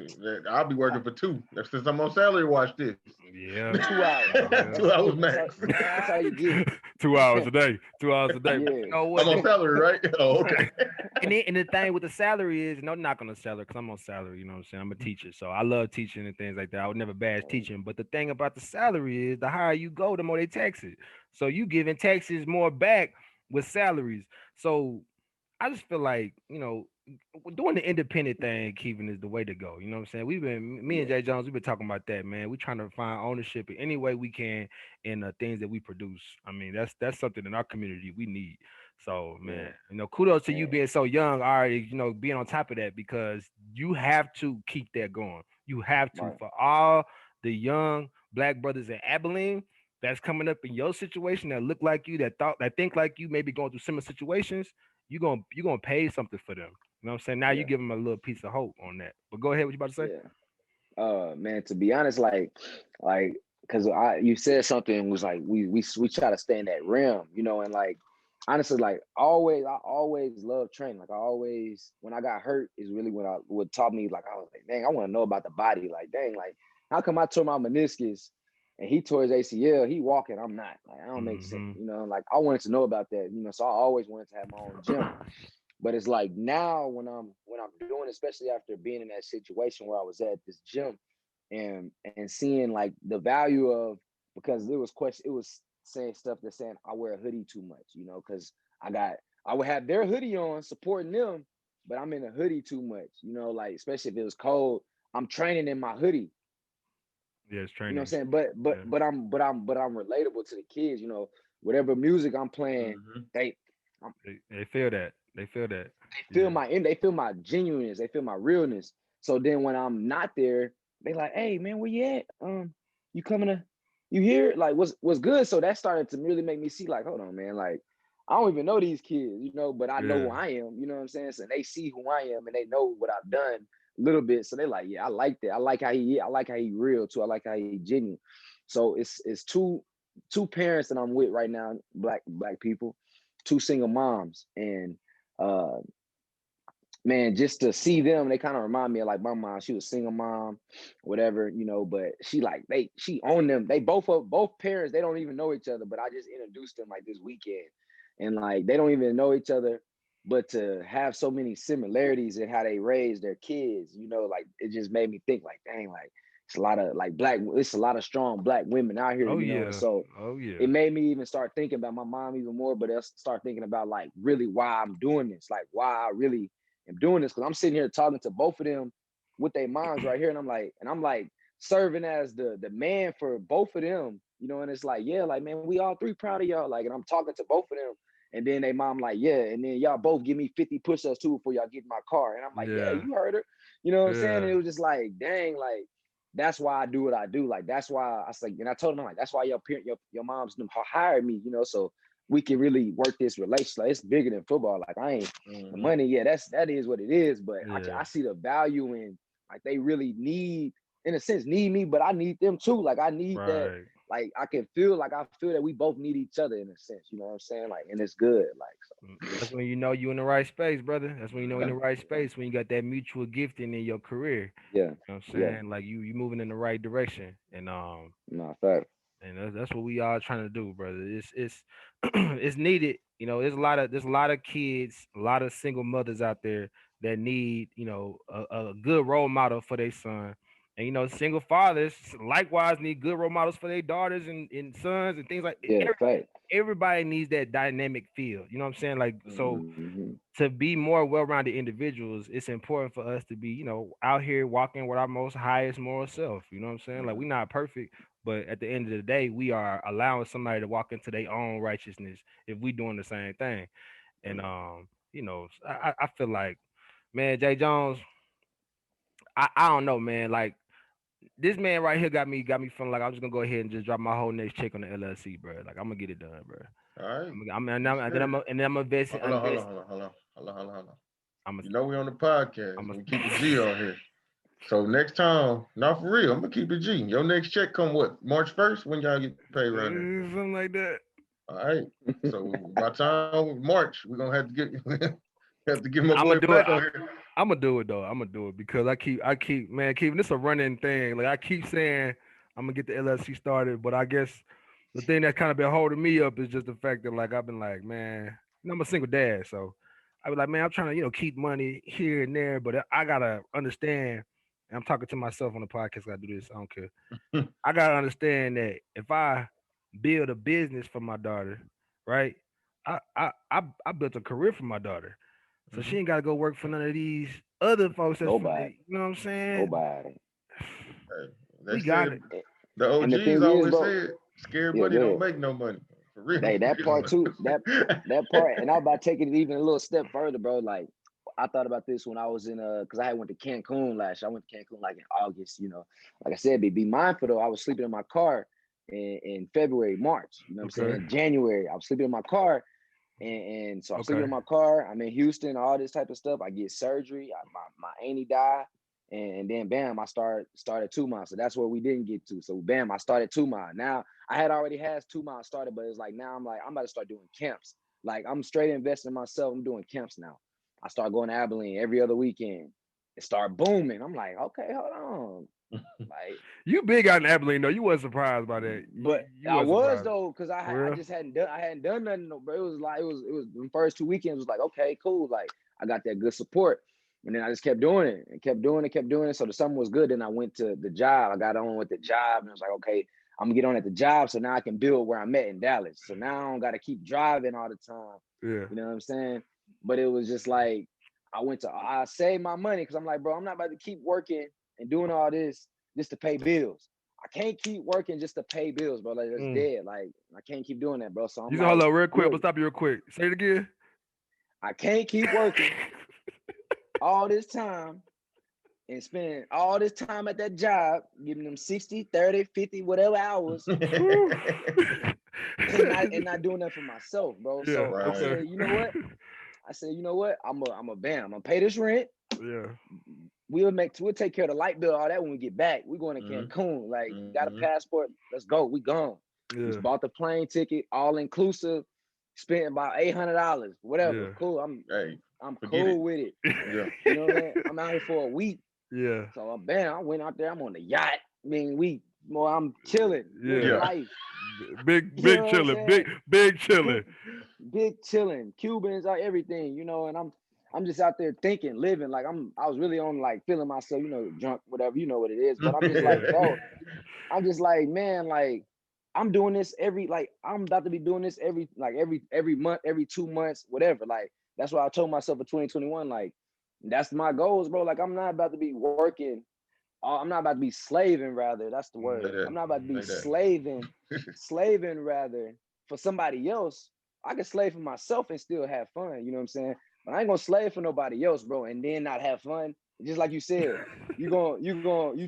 I'll be working for two. Since I'm on salary, watch this. Yeah, 2 hours. yeah. 2 hours That's how. max. That's how you get. 2 hours a day. 2 hours a day. But you Yeah. know I'm what? on salary, right? Oh, okay. And the thing with the salary is, no knock on the salary, because I'm on salary, you know what I'm saying? I'm a teacher. So I love teaching and things like that. I would never bash teaching. But the thing about the salary is the higher you go, the more they tax it. So you giving taxes more back with salaries. So I just feel like, doing the independent thing, Keevan, is the way to go. You know what I'm saying? Me and Yeah. J.Jones, we've been talking about that, man. We're trying to find ownership in any way we can in the things that we produce. I mean, that's something in our community we need. So, man, Yeah. kudos to you And being so young, already, being on top of that, because you have to keep that going. You have to, right. for all the young black brothers in Abilene that's coming up in your situation that look like you, that think like you, maybe going through similar situations. You gonna pay something for them. You know what I'm saying? Now you Yeah. give them a little piece of hope on that. But go ahead, what you about to say? Yeah. Man, to be honest, like, because you said something was like we try to stay in that realm, and like honestly, like I always love training. Like I always, when I got hurt, is really when I what taught me. Like I was like, dang, I want to know about the body. Like, dang, like how come I tore my meniscus and he tore his ACL? He walking, I'm not. Like I don't make sense, Mm-hmm. Like I wanted to know about that, So I always wanted to have my own gym. But it's like now when I'm doing, especially after being in that situation where I was at this gym and seeing like the value of, because it was saying stuff that's saying I wear a hoodie too much, because I would have their hoodie on supporting them, but I'm in a hoodie too much, like especially if it was cold, I'm training in my hoodie. Yeah, it's You know what I'm training. saying? But but Yeah, but I'm relatable to the kids, whatever music I'm playing, Mm-hmm. they they feel that. They feel that. feel Yeah. my genuineness, they feel my realness. So then when I'm not there, they like, hey man, where you at? You coming to you here? Like what's good? So that started to really make me see, like, hold on, man, like I don't even know these kids, but I know who Yeah. I am, you know what I'm saying? So they see who I am and they know what I've done a little bit. So they're like, yeah, I like that. I like how he real too. I like how he genuine. So it's two parents that I'm with right now, black people, two single moms. And uh man, just to see them, they kind of remind me of like my mom. She was a single mom, whatever, but she owned them. They both parents, they don't even know each other, but I just introduced them like this weekend. And like they don't even know each other, but to have so many similarities in how they raise their kids, like it just made me think like, dang, like it's a lot of strong black women out here, Oh and yeah. so Oh it yeah. made me even start thinking about my mom even more, but I start thinking about like really why I'm doing this, like why I really am doing this. Cause I'm sitting here talking to both of them with their moms right here. And I'm like serving as the man for both of them, and it's like, yeah, like, man, we all three proud of y'all. Like, and I'm talking to both of them. And then they mom like, yeah. And then y'all both give me 50 push-ups too before y'all get in my car. And I'm like, yeah, Yeah. you heard her. You know what I'm saying? And Yeah. it was just like, dang, like, that's why I do what I do. Like that's why I was like, and I told him like that's why your parent, your mom's hired me, so we can really work this relationship. Like, it's bigger than football. Like I ain't the Mm-hmm. money, yeah, that is what it is. But I Yeah. see the value in, like, they really need, in a sense, need me, but I need them too. Like I need that. Right. Like I feel that we both need each other in a sense. You know what I'm saying? Like, and it's good. Like so. That's when you know you in the right space, brother. That's when you know in the Yeah. right space, when you got that mutual gifting in your career. Yeah, You know what I'm yeah. saying? Like you moving in the right direction. No fact. And that's what we all trying to do, brother. It's it's needed. There's a lot of kids, a lot of single mothers out there that need a good role model for their son. And single fathers likewise need good role models for their daughters and sons and things like Yeah, fact. everybody needs that dynamic feel. You know what I'm saying? Like, so Mm-hmm. to be more well-rounded individuals, it's important for us to be, out here walking with our most highest moral self. You know what I'm saying? Like, Yeah, we're not perfect, but at the end of the day, we are allowing somebody to walk into their own righteousness if we doing the same thing. And yeah. I feel like, man, Jay Jones, I don't know, man. Like this man right here got me feeling like I'm just gonna go ahead and just drop my whole next check on the LLC, bro. Like I'm gonna get it done, bro. All right. And Yes, then sir. I'm investing, Hold on, hold on, invest. hold on, hold on, hold on, hold on, hold on. I'm a, You know we on the podcast. I'm a, We keep it G on here. So next time, not for real, I'm gonna keep it G. Your next check come what? March 1st? When y'all get paid around there? something like that. All right. So by time March, we're gonna have to get have to get my I'm boy gonna do back it. on here. I'm gonna do it though. I'm gonna do it because man, keeping this a running thing. Like I keep saying, I'm gonna get the LLC started, but I guess the thing that's kind of been holding me up is just the fact that like I've been like, man, I'm a single dad, so I was like, man, I'm trying to keep money here and there, but I gotta understand. And I'm talking to myself on the podcast. I do this. I don't care. I gotta understand that if I build a business for my daughter, right? I built a career for my daughter. So she Mhm. ain't gotta go work for none of these other folks that's from Nobody, the, you know what I'm saying? nobody. Hey, they We got said it. the And the OGs thing is, always bro, said scared yeah, money go don't ahead. make no money. For real. Hey, that part too. That part, and I was about to take it even a little step further, bro. Like I thought about this when I was in because I had went to Cancun last year. I went to Cancun like in August. Like I said, be mindful though. I was sleeping in my car in February, March. You know what I'm Okay. saying? January, I was sleeping in my car, and so I'm sleeping in Okay. my car. I'm in Houston, all this type of stuff. I get surgery. My auntie died. And then bam, I started 2 months. So that's where we didn't get to. So bam, I started 2 months. Now I had already had 2 months started, but it's like now I'm like, I'm about to start doing camps. Like I'm straight investing in myself. I'm doing camps now. I start going to Abilene every other weekend. It start booming. I'm like, okay, hold on. Like, You big out in Abilene though. You wasn't surprised by that. but You I wasn't was surprised. though, because For I real? just hadn't done nothing. But it was like it was the first 2 weekends was like, okay, cool. Like I got that good support. And then I just kept doing it and kept doing it, kept doing it. So the summer was good. Then I went to the job. I got on with the job and I was like, okay, I'm gonna get on at the job. So now I can build where I'm at in Dallas. So now I don't gotta keep driving all the time. Yeah. You know what I'm saying? But it was just like I saved my money because I'm like, bro, I'm not about to keep working and doing all this just to pay bills. I can't keep working just to pay bills, bro. Like that's Mm. dead. Like I can't keep doing that, bro. So I'm You said hold like, up real quick. I'm gonna look, stop you real quick. Say it again. I can't keep working all this time and spending all this time at that job, giving them 60, 30, 50, whatever hours, Whew. and not doing that for myself, bro. Yeah. So I Right. said, you know what? I'm a bam. I'm gonna pay this rent. Yeah. We'll take care of the light bill, all that when we get back. We're going to Mhm. Cancun. Like, got a Mhm. passport. Let's go. We gone. We Yeah. bought the plane ticket, all inclusive. Spent about $800. Whatever. Yeah. Cool. Hey, I'm forget it. cool with it. Yeah. You know what I mean? I'm out here for a week. Yeah. So bam, I went out there. I'm on the yacht. I mean, I'm chilling, living Yeah. Yeah. life. You Big know what I'm chilling. saying? Big chilling. Big chilling, Cubans, like everything, and I'm just out there thinking, living. Like I was really on like feeling myself, drunk, whatever, you know what it is. But I'm just like, Yeah. bro, I'm just like, man, like I'm doing this I'm about to be doing this every month, every 2 months, whatever. Like that's what I told myself for 2021. Like that's my goals, bro. Like I'm not about to be working. I'm not about to be slaving, rather. That's the Say word. Mm. I'm that. not about to be Say that. slaving rather for somebody else. I can slave for myself and still have fun. You know what I'm saying? But I ain't gonna slave for nobody else, bro, and then not have fun. Just like you said, you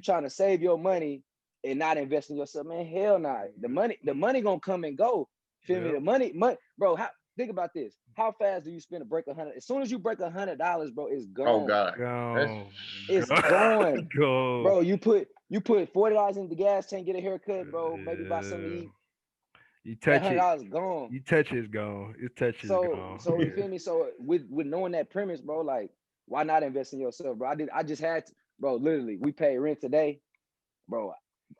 trying to save your money and not invest in yourself, man. Hell no. Nah. The money gonna come and go. Feel me? Yeah. The money, bro. Think about this. How fast do you spend to break 100? As soon as you break $100, bro, it's Oh gone. God. That's Go. It's Go. gone. Go. Bro, you put $40 in the gas tank, get a haircut, bro. Maybe buy something to Yeah. eat. You That touch hundred it. dollars gone. You touch it's gone. His touch is gone. So you Yeah. feel me? So with knowing that premise, bro, like why not invest in yourself, bro? I just had to, bro. Literally, we paid rent today, bro.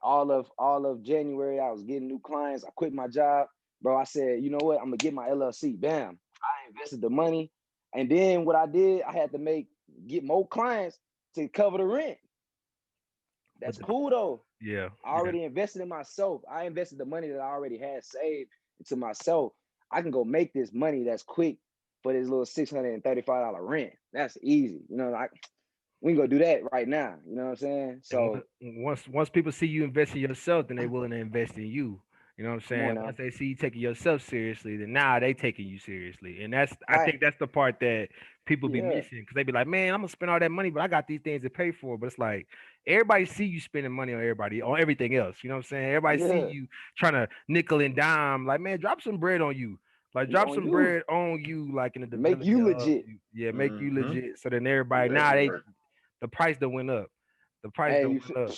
All of January, I was getting new clients. I quit my job, bro. I said, you know what? I'm gonna get my LLC. Bam. I invested the money, and then what I did, I had to get more clients to cover the rent. But That's cool though. yeah, I yeah. already invested in myself. I invested the money that I already had saved into myself. I can go make this money that's quick for this little $635 rent. That's easy. Like we can go do that right now. You know what I'm saying? And So once people see you invest in yourself, then they willing to invest in you. You know what I'm Come on saying? now. Once they see you taking yourself seriously, then now they taking you seriously, and I Right. think that's the part that people be Yeah. missing because they be like, man, I'm gonna spend all that money, but I got these things to pay for. But it's like everybody see you spending money on everybody on everything else. You know what I'm saying? Everybody see Yeah. you trying to nickel and dime. Like, man, drop some bread on you. Like, Yeah, drop on some you. bread on you, like in the Make development you of legit. you. Yeah, make you Mm-hmm. legit. So then everybody Yeah, now that they work. the price that went up. The price Hey, that you went up.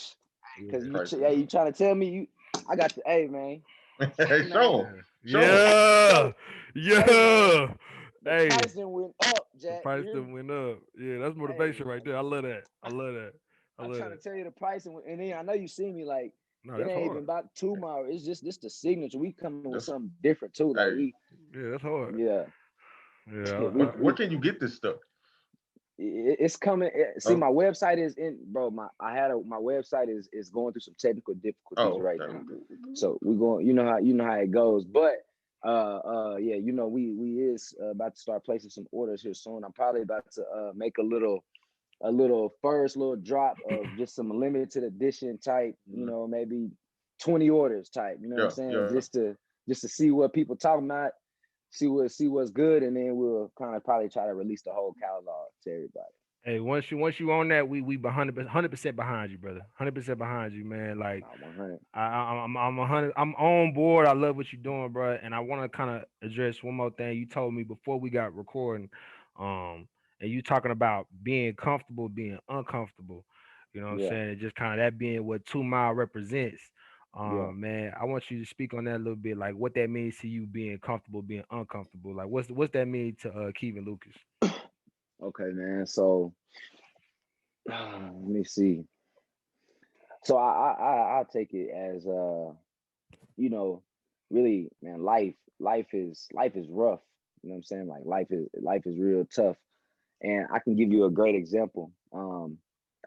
because Yeah. Price of hey, milk. you trying to tell me you I got the hey man. Hey Hey, man. show 'em. Yeah. Show 'em. Yeah. So hey man, Yeah. the Hey, pricing went up, the Jack. You price hear done me? went up. Yeah, that's Hey, motivation right there. I love that. I love that. I I'm love trying to that. tell you the pricing and then I know you see me like No, it that's ain't even hard. about 2 miles. It's just this the signature. We coming with That's something different too. Like hey. Yeah, that's hard. yeah, Yeah, we Where can you get this stuff? it's coming. See, Oh, my website is in, bro. My website is going through some technical difficulties oh, right okay. now. So we going, you know how it goes. But yeah, we is about to start placing some orders here soon. I'm probably about to make a little first little drop of just some limited edition type, Mhm. maybe 20 orders type. You know what I'm Yeah, saying? yeah. Just to see what people talking about, see what's good, and then we'll kind of probably try to release the whole catalog to everybody. hey, once you on that, we 100% behind you, brother. 100% behind you, man. Like Not 100. I'm 100. I'm on board. I love what you're doing, bro. And I want to kind of address one more thing. You told me before we got recording, and you talking about being comfortable, being uncomfortable. You know what I'm Yeah, saying? And just kind of that being what 2 Mile represents. yeah. Man, I want you to speak on that a little bit, like what that means to you, being comfortable, being uncomfortable. Like what's that mean to Keevan Lucas? Okay, man. So let me see. So I take it as you know, really, man, life is rough. You know what I'm saying? Like life is real tough. And I can give you a great example.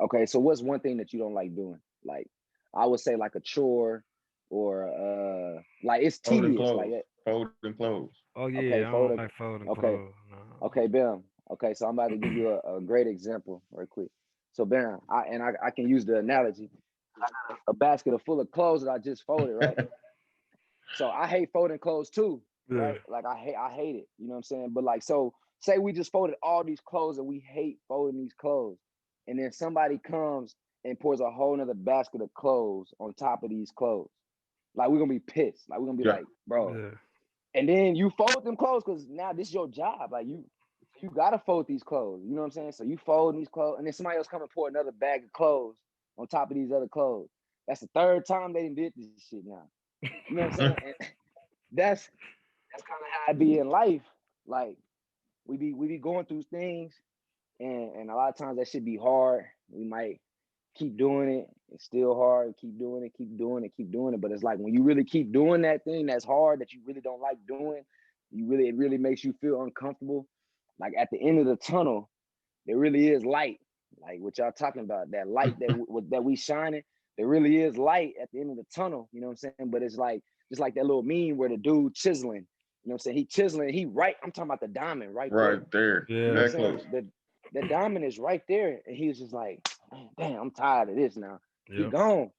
Okay, so what's one thing that you don't like doing? Like, I would say like a chore, or like it's Folding tedious. Like, clothes. Folding clothes. Oh okay, yeah, I don't photo. like folding Okay, clothes. No. okay, bam. Okay, so I'm about to give you a great example right quick. So bam, I can use the analogy. I got a basket of full of clothes that I just folded, right? So I hate folding clothes too, Yeah. right? Like I hate it. You know what I'm saying? But like, so say we just folded all these clothes and we hate folding these clothes, and then somebody comes and pours a whole nother basket of clothes on top of these clothes. Like, we're gonna be pissed. Like, we're gonna be Yeah. like, bro. Yeah. And then you fold them clothes because now this is your job. Like, you gotta fold these clothes. You know what I'm saying? So you fold these clothes, and then somebody else come and pour another bag of clothes on top of these other clothes. That's the third time they did this shit now. You know what I'm saying? And that's kind of how I be in life. Like, we be going through things, and a lot of times that should be hard. We might keep doing it. It's still hard. Keep doing it. Keep doing it. Keep doing it. But it's like when you really keep doing that thing that's hard, that you really don't like doing, it really makes you feel uncomfortable. Like, at the end of the tunnel, there really is light. Like what y'all talking about, that light that we shining. There really is light at the end of the tunnel. You know what I'm saying? But it's like just like that little meme where the dude chiseling. You know what I'm saying? He chiseling. He right. I'm talking about the diamond right there. Right there. You know what Yeah. I'm That saying? close. The diamond is right there, and he was just like, damn, I'm tired of this now. He Yep. gone,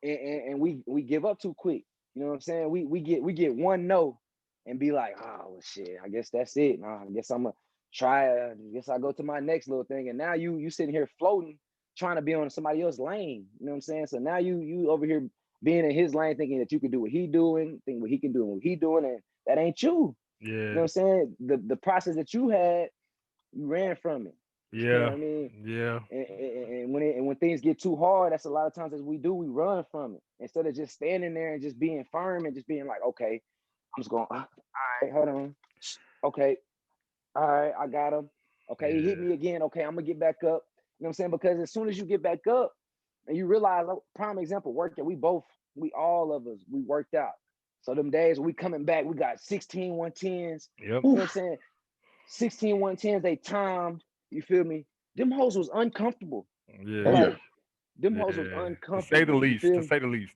and we give up too quick. You know what I'm saying? We get one no, and be like, oh well, shit. I guess that's it. Nah, I guess I'm gonna try. I guess I go to my next little thing, and now you sitting here floating, trying to be on somebody else's lane. You know what I'm saying? So now you over here being in his lane, thinking that you can do what he doing, think what he can do and what he doing, and that ain't you. You know what Yeah. I'm saying? The process that you had, you ran from it. You know what Yeah. I mean? Yeah. And when things get too hard, that's a lot of times as we do, we run from it instead of just standing there and just being firm and just being like, okay, I'm just going, all right, hold on, okay, all right, I got him. Okay, he hit Yeah. me again. Okay, I'm gonna get back up. You know what I'm saying? Because as soon as you get back up and you realize, like, prime example, working, we all of us, we worked out. So them days we coming back, we got 16 110s. Yep. You know what I'm Oof. saying? 16 110s, they timed. You feel me? Them hoes was uncomfortable. Oh Yeah. yeah. Like, them hoes was Yeah. To say the uncomfortable. You least. To feel me? say the least.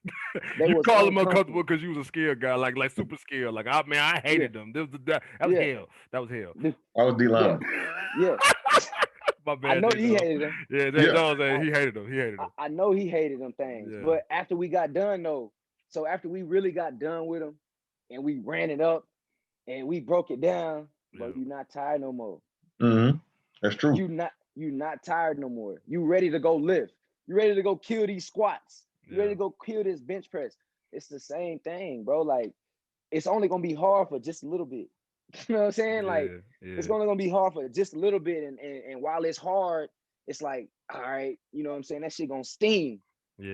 They You was call him uncomfortable uncomfortable. because you was a scared guy, like super scared. Like I man, I Yeah, hated them. That was yeah, hell. That was hell. I was D yeah, line. yeah. My I bad, know J. he Jones. hated them. Yeah, J. Yeah. Jones, I, he hated them. He hated them. I know he hated them things. Yeah. But after we got done though, So after we really got done with them and we ran it up and we broke it down, bro, Yeah. you not tired no more. Mm-hmm. That's true. You not tired no more. You ready to go lift. You ready to go kill these squats. You ready Yeah. to go kill this bench press. It's the same thing, bro. Like it's only gonna be hard for just a little bit. You know what I'm saying? Like Yeah. it's Yeah. only gonna be hard for just a little bit. And while it's hard, it's like, all right, you know what I'm saying? That shit gonna sting.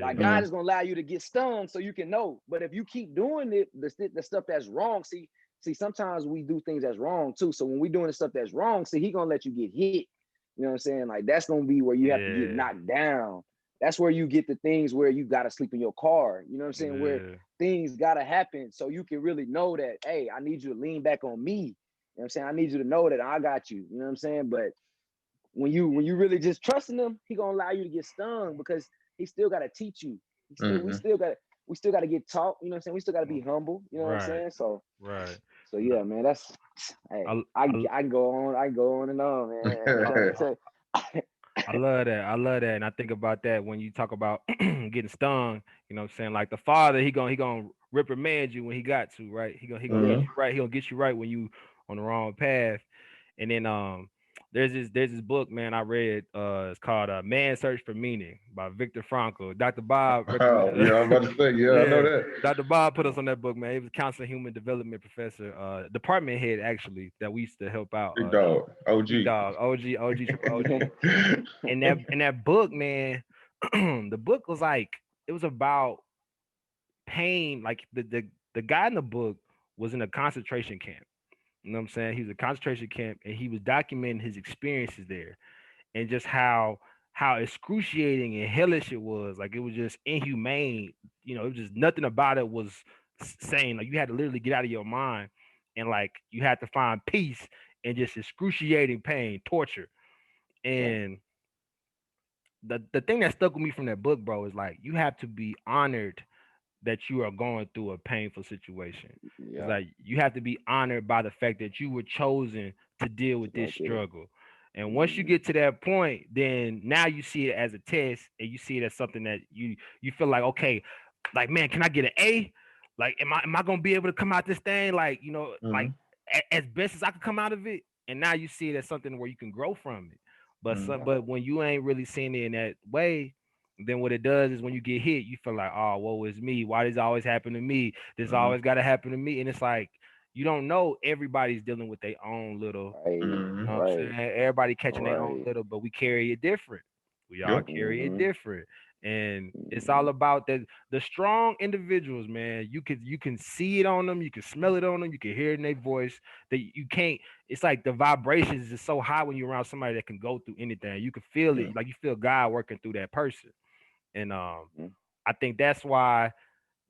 Like Yeah. God Mm-hmm. is gonna allow you to get stung so you can know. But if you keep doing it, the stuff that's wrong, see, sometimes we do things that's wrong too. So when we doing the stuff that's wrong, see, he gonna let you get hit. You know what I'm saying? Like that's gonna be where you have to get Yeah. knocked down. That's where you get the things where you gotta sleep in your car. You know what I'm saying? Where Yeah. things gotta happen so you can really know that, hey, I need you to lean back on me. You know what I'm saying? I need you to know that I got you. You know what I'm saying? But when you really just trusting him, he gonna allow you to get stung because he still gotta teach you. He still we Mm-hmm. still got we still gotta get taught. You know what I'm saying? We still gotta be humble. You know what I'm Right. saying? So Right. yeah, man. That's hey, I, I I I can go on. I can go on and on, man. I'm trying to I, tell you. I love that. I love that. And I think about that when you talk about getting stung, you know what I'm saying? Like the father, he gonna reprimand you when he got to, right? He gonna get Yeah. Mm-hmm. you right. He gonna get you right when you on the wrong path. And then there's this book, man, I read. It's called Man Search for Meaning by Viktor Frankl. Dr. Bob Oh, recommended. yeah, I'm about to say, yeah, I know Yeah. that. Dr. Bob put us on that book, man. He was a counseling human development professor, department head actually, that we used to help out. Big dog. Big OG. dog, OG, triple OG. In that book, man, the book was like it was about pain. Like the guy in the book was in a concentration camp. You know what I'm saying? He was a concentration camp and he was documenting his experiences there and just how excruciating and hellish it was. Like it was just inhumane. It was just nothing about it was sane. Like you had to literally get out of your mind and like you had to find peace in just excruciating pain, torture. Right. And the thing that stuck with me from that book, bro, is like you have to be honored that you are going through a painful situation. It's Yeah. like you have to be honored by the fact that you were chosen to deal To with this go through it. struggle. And once you Mm-hmm. get to that point, then now you see it as a test and you see it as something that you feel like, okay, like man, can I get an A? Like, am I gonna be able to come out this thing like like Mm-hmm. as best as I could come out of it? And now you see it as something where you can grow from it. Mm-hmm. But when you ain't really seeing it in that way, then what it does is when you get hit, you feel like, oh, woe is me. Why does it always happen to me? This Mm-hmm. always got to happen to me. And it's like, you don't know everybody's dealing with their own little, Right. you Mm-hmm. know what I'm Right. saying? Everybody catching their own Right. little, but we carry it different. We all Yep. carry it Mm-hmm. different. And it's Mm-hmm. all about that the strong individuals, man. You can see it on them, you can smell it on them, you can hear it in their voice. That you can't, it's like the vibrations is so high when you're around somebody that can go through anything. You can feel Yeah. it, like you feel God working through that person. And Mm-hmm. I think that's why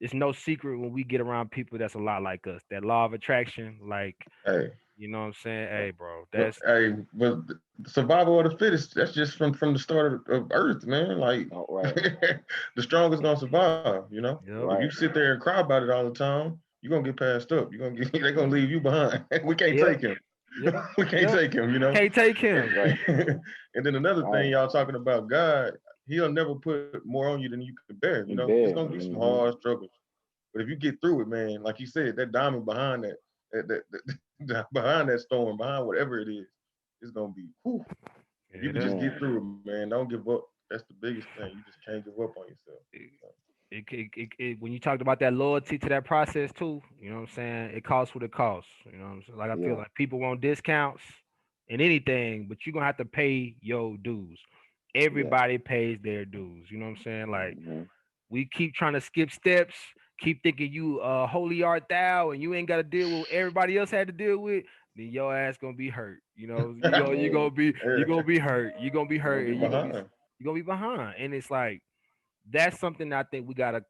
it's no secret when we get around people that's a lot like us. That law of attraction, like Hey. you know what I'm saying? Hey, bro, But that's hey, but the survival of the fittest, that's just from the start of Earth, man. Like Oh, right. the strongest gonna survive, you know? If yep, you Right. sit there and cry about it all the time, you're gonna get passed up. You're gonna get they're gonna leave you behind. We can't yep, take him. yep, We can't yep. take him, you know. Can't take That's him. right. And then another thing Right. y'all talking about God, he'll never put more on you than you can bear, you You know. It's bear. gonna be some Mm-hmm. hard struggles. But if you get through it, man, like you said, that diamond behind behind that storm, behind whatever it is, it's gonna be whew. If you Yeah, could just that's get Man. through it, man, don't give up. That's the biggest thing. You just can't give up on yourself. it, So, when you talked about that loyalty to that process too, you know what I'm saying? It costs what it costs. You know what I'm saying? Like I feel Yeah. like people want discounts in anything, but you're gonna have to pay your dues. Yeah. Everybody pays their dues. You know what I'm saying? Like Mm-hmm. we keep trying to skip steps, keep thinking you holy art thou, and you ain't got to deal with what everybody else had to deal with. Then your ass gonna be hurt. You Yeah. gonna be yeah, hurt. You gonna be you're gonna hurt, be and behind. you gonna be behind. And it's like that's something I think we gotta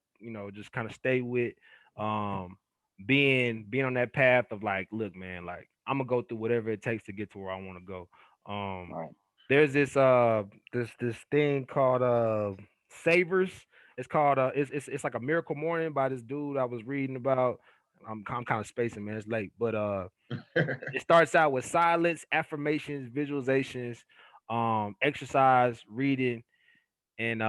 just kind of stay with. Um, being on that path of like, look, man, like I'm gonna go through whatever it takes to get to where I want to go. Um, Right. there's this thing called Savers. It's called it's like a miracle morning by this dude I was reading about. I'm kind of spacing, man. It's late, but it starts out with silence, affirmations, visualizations, exercise, reading, and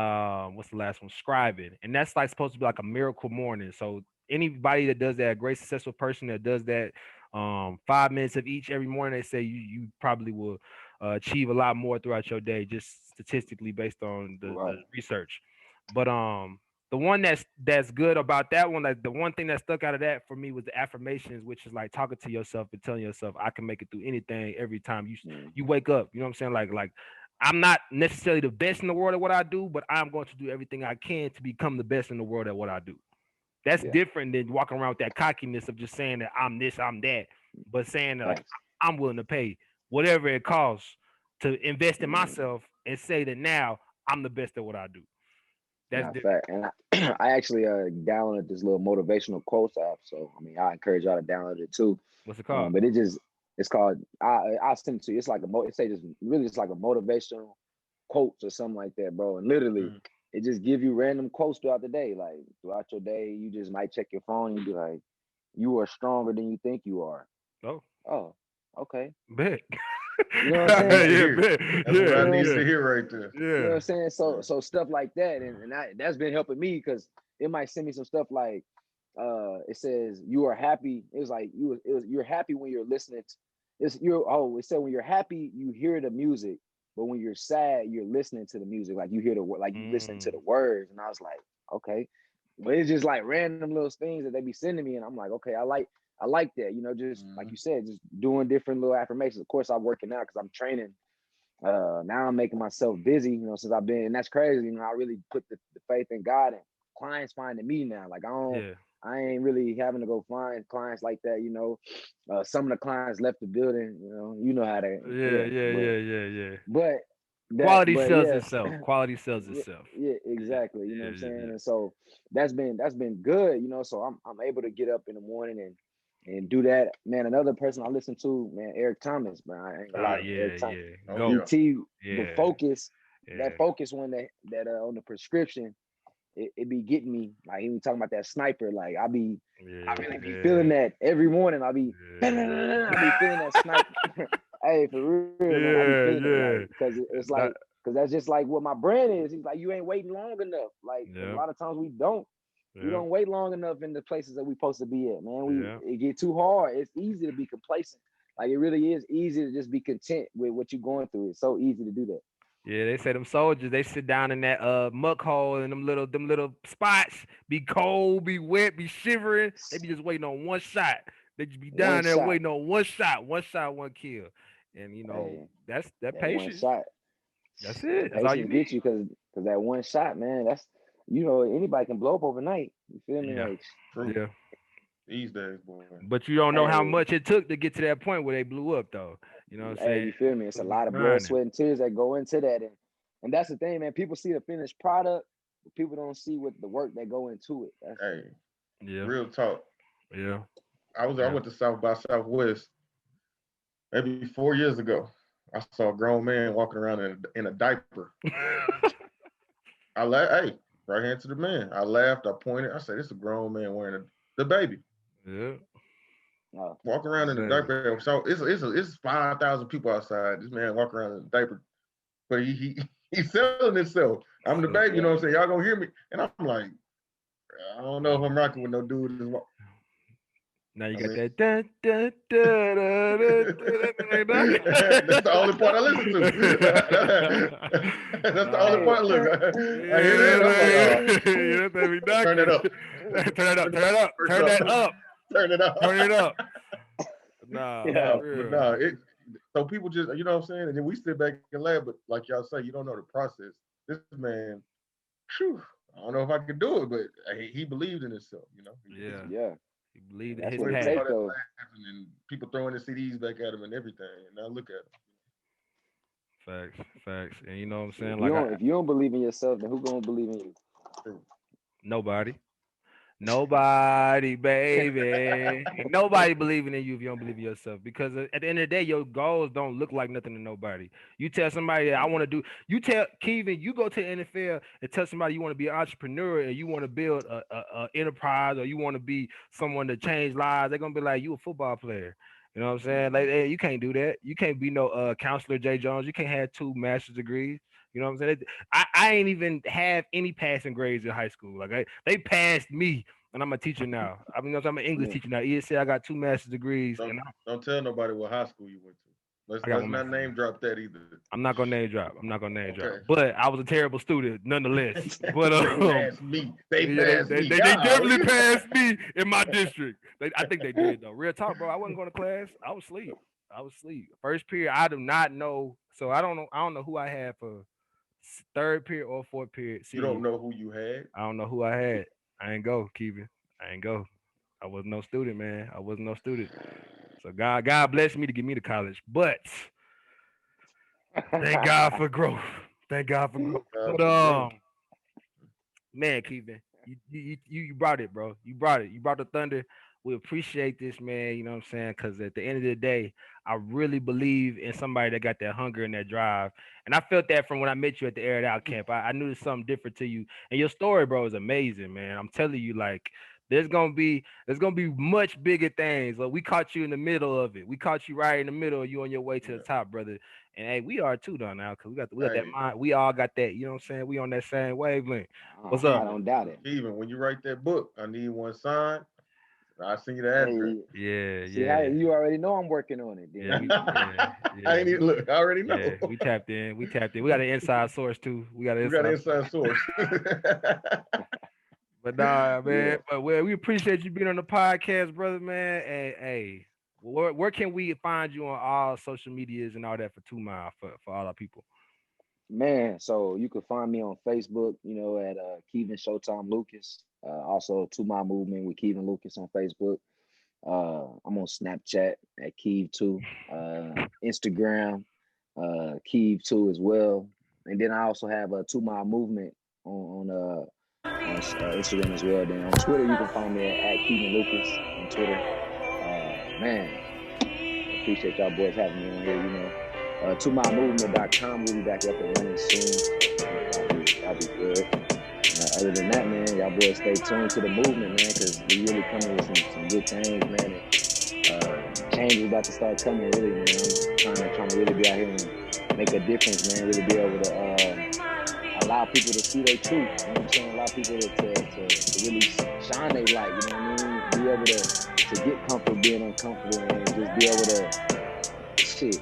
what's the last one? Scribing, and that's like supposed to be like a miracle morning. So anybody that does that, a great successful person that does that, 5 minutes of each every morning, they say you probably will achieve a lot more throughout your day, just statistically based on the Right. research. But the one that's good about that one, like the one thing that stuck out of that for me was the affirmations, which is like talking to yourself and telling yourself, I can make it through anything every time you Mm. wake up. You know what I'm saying? Like I'm not necessarily the best in the world at what I do, but I'm going to do everything I can to become the best in the world at what I do. That's Yeah. different than walking around with that cockiness of just saying that I'm this, I'm that, but saying that like Facts. I'm willing to pay whatever it costs to invest in Mm. myself and say that now I'm the best at what I do. That's Nah, different. fact. And I actually downloaded this little motivational quotes app. So I mean, I encourage y'all to download it too. What's it called? But it's called I send it to you. It's like it say just really just like a motivational quotes or something like that, bro. And literally, Mm. it just give you random quotes throughout the day. Like throughout your day, you just might check your phone and be like, "You are stronger than you think you are." Oh, Oh, okay. bet. You know what I'm That's what I need saying? to Yeah, hear. bet. That's what Yeah, You I know what I'm needed yeah, to hear right there. You know what yeah. I'm saying? So Yeah. so stuff like that, and that's been helping me because it might send me some stuff like it says you are happy. It was like you're happy when you're listening to it said when you're happy you hear the music, but when you're sad you're listening to the music, like you hear like you listening to the Mm, words. And I was like, okay. But it's just like random little things that they be sending me, and I'm like, okay, I like that, just like you Mhm. said, just doing different little affirmations. Of course I'm working out because I'm training. Now I'm making myself busy, since I've been, and that's crazy. I really put the faith in God, and clients finding me now. Like yeah, I ain't really having to go find clients like that. Some of the clients left the building. You know how to, yeah, yeah. yeah, But yeah, yeah, yeah. but Quality but sells yeah, itself. Quality sells yeah, itself. yeah, Yeah, exactly. You know what yeah, I'm yeah, saying? yeah. And so that's been good. So I'm able to get up in the morning and do that. Man, another person I listen to, man, Eric Thomas, man. I ain't gonna Ah, lie, yeah, Eric Thomas. yeah. Oh Go. yeah. ET, the Yeah, focus, that yeah, focus one that on the prescription, it be getting me. Like he be talking about that sniper. Like I yeah, really be yeah, feeling that every morning. I be feeling that sniper. Hey, for real, man. I be feeling yeah, it, like, yeah. because it's like, That, because that's just like what my brand is. He's like, you ain't waiting long enough. Like a yeah, lot of times we don't yeah, wait long enough in the places that we supposed to be at, man. yeah. It get too hard. It's easy to be complacent. Like it really is easy to just be content with what you're going through. It's so easy to do that. Yeah, they say them soldiers, they sit down in that muck hole in them little spots, be cold, be wet, be shivering. They be just waiting on one shot. They just be One down there shot, waiting on one shot, one kill. And hey, that's that that one patience. shot, That's that it. That's all you patience gets need. you because that one shot, man. That's anybody can blow up overnight. You feel me? Yeah. Like, True. Yeah. These days, boy. But you don't know how hey, much it took to get to that point where they blew up though. You know what I'm hey, saying? you feel me? It's a People be lot of blood, grinding. sweat, and tears that go into that, and that's the thing, man. People see the finished product, but people don't see what the work that go into it. That's Hey, Yeah. real talk. Yeah. I Yeah. went to South by Southwest maybe 4 years ago. I saw a grown man walking around in a diaper. I laughed. Hey, right hand to the man. I laughed. I pointed. I said, "This is a grown man wearing the baby Yeah. walking The around in a baby. diaper." So it's 5,000 people outside. This man walking around in a diaper, but he's selling himself. I'm the baby. You know what yeah. I'm saying? Y'all gonna hear me? And I'm like, I don't know if I'm rocking with no dude. Now you I got mean, that dun, dun, dun, dun, dun, dun, dun, dun, that's the only part I listen to. That's the only Nah. Hey, part. Look, I hear Yeah, that. I'm like, oh, yeah, that baby turn it knocking. up, Turn it up, turn turn it up, it turn up, that up, turn it up. turn it up. Nah, yeah, for But real. no, so people just, you know what I'm saying, and then we sit back and laugh. But like y'all say, you don't know the process. This man, whew, I don't know if I could do it, but he believed in himself. Yeah, yeah. he believed And in that's his what it We saw path. take that though. laughing and people throwing the CDs back at him and everything. And now look at Facts, facts. And you know what I'm Shit, saying? Like if you don't believe in yourself, then who gonna believe in him. nobody. Nobody, baby. Ain't nobody believing in you if you don't believe in yourself. Because at the end of the day, your goals don't look like nothing to nobody. You tell somebody that I want to do. You tell Keevan, you go to the NFL and tell somebody you want to be an entrepreneur and you want to build a enterprise or you want to be someone to change lives. They're gonna be like, you a football player. You know what I'm saying? Like, you? hey, you can't do that. You can't be no counselor, J. Jones. You can't have two master's degrees. You know what I'm saying? I ain't even have any passing grades in high school. Like they passed me, and I'm a teacher now. I mean, I'm an English Yeah. teacher now. ESC, I got 2 master's degrees, Don't and don't tell nobody what high school you went to. I got Let's one not master's name degree. drop that either. I'm not gonna name drop. I'm not gonna name Okay. drop. But I was a terrible student nonetheless. But They passed me. They yeah, they, passed they, me. they, they definitely Golly. passed me in my district. I think they did though. Real talk, bro. I wasn't going to class. I was asleep. I was asleep. First period, I do not know. So I don't know. I don't know who I had for third period or fourth period. You don't Senior. know who you had. I don't know who I had. I ain't go, Keevan. I ain't go. I was no student, man. I was no student. So God blessed me to get me to college. But thank God for growth. Thank God for growth. But For growth. man, Keevan, you brought it, bro. You brought it. You brought the thunder. We appreciate this, man. You know what I'm saying? Because at the end of the day, I really believe in somebody that got that hunger and that drive. And I felt that from when I met you at the Air It Out camp. I knew there's something different to you. And your story, bro, is amazing, man. I'm telling you, like, there's gonna be much bigger things. Like we caught you in the middle of it. We caught you right in the middle. You on your way to the Yeah. top, brother. And hey, we are too though now, cause we got that Hey, mind. We all got that. You know what I'm saying? We on that same wavelength. What's I up? Keevan. don't doubt it. Keevan, when you write that book, I need one signed. I send you the address. Hey, Yeah, see how yeah, you already know I'm working on it. yeah. Then We yeah, I yeah, ain't even look. I already yeah. know. We tapped in. We tapped in. We got an inside source too. We got an We got an inside source. inside source. But nah, man. yeah, But well, we appreciate you being on the podcast, brother, man. And hey, where can we find you on all social medias and all that for 2 Mile for all our people? man. So you can find me on Facebook, at Keevan Showtime Lucas. Also, To My Movement with Keevan Lucas on Facebook. I'm on Snapchat at Keeve too. Instagram, Keeve too as well. And then I also have a 2 Mile Movement on Instagram as well. Then on Twitter, you can find me at Keevan Lucas on Twitter. Man, appreciate y'all boys having me on here. 2milemovement.com will be back up and running soon. I'll be good. Other than that, man, y'all boys stay tuned to the movement, man, because we really coming with some good things, man. And change is about to start coming, really, man. I'm trying to really be out here and make a difference, man. Really be able to allow people to see their truth. You know what I'm saying? Allow people to really shine their light. You know what I mean? Be able to get comfortable being uncomfortable and just be able to shit.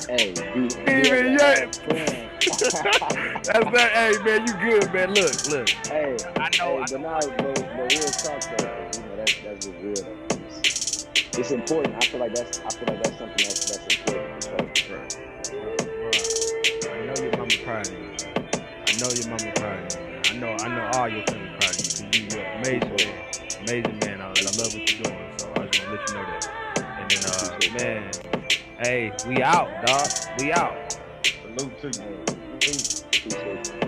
Hey, be able Even to yeah. have fun. That's that. Hey, man, you good, man. Look. Hey, I know. hey, but real talk though, 'cause, that's just real though. It's important. I feel like that's something that's important for sure. Right. Bro, I know your mama proud of you, man. I know your mama proud of you, man. I know all your family proud of you because you're an amazing Appreciate man. Amazing man. I love what you're doing. So I just want to let you know that. And then, appreciate that. man, hey, we out, dog. We out. Salute to you. Hey, Salute. appreciate you.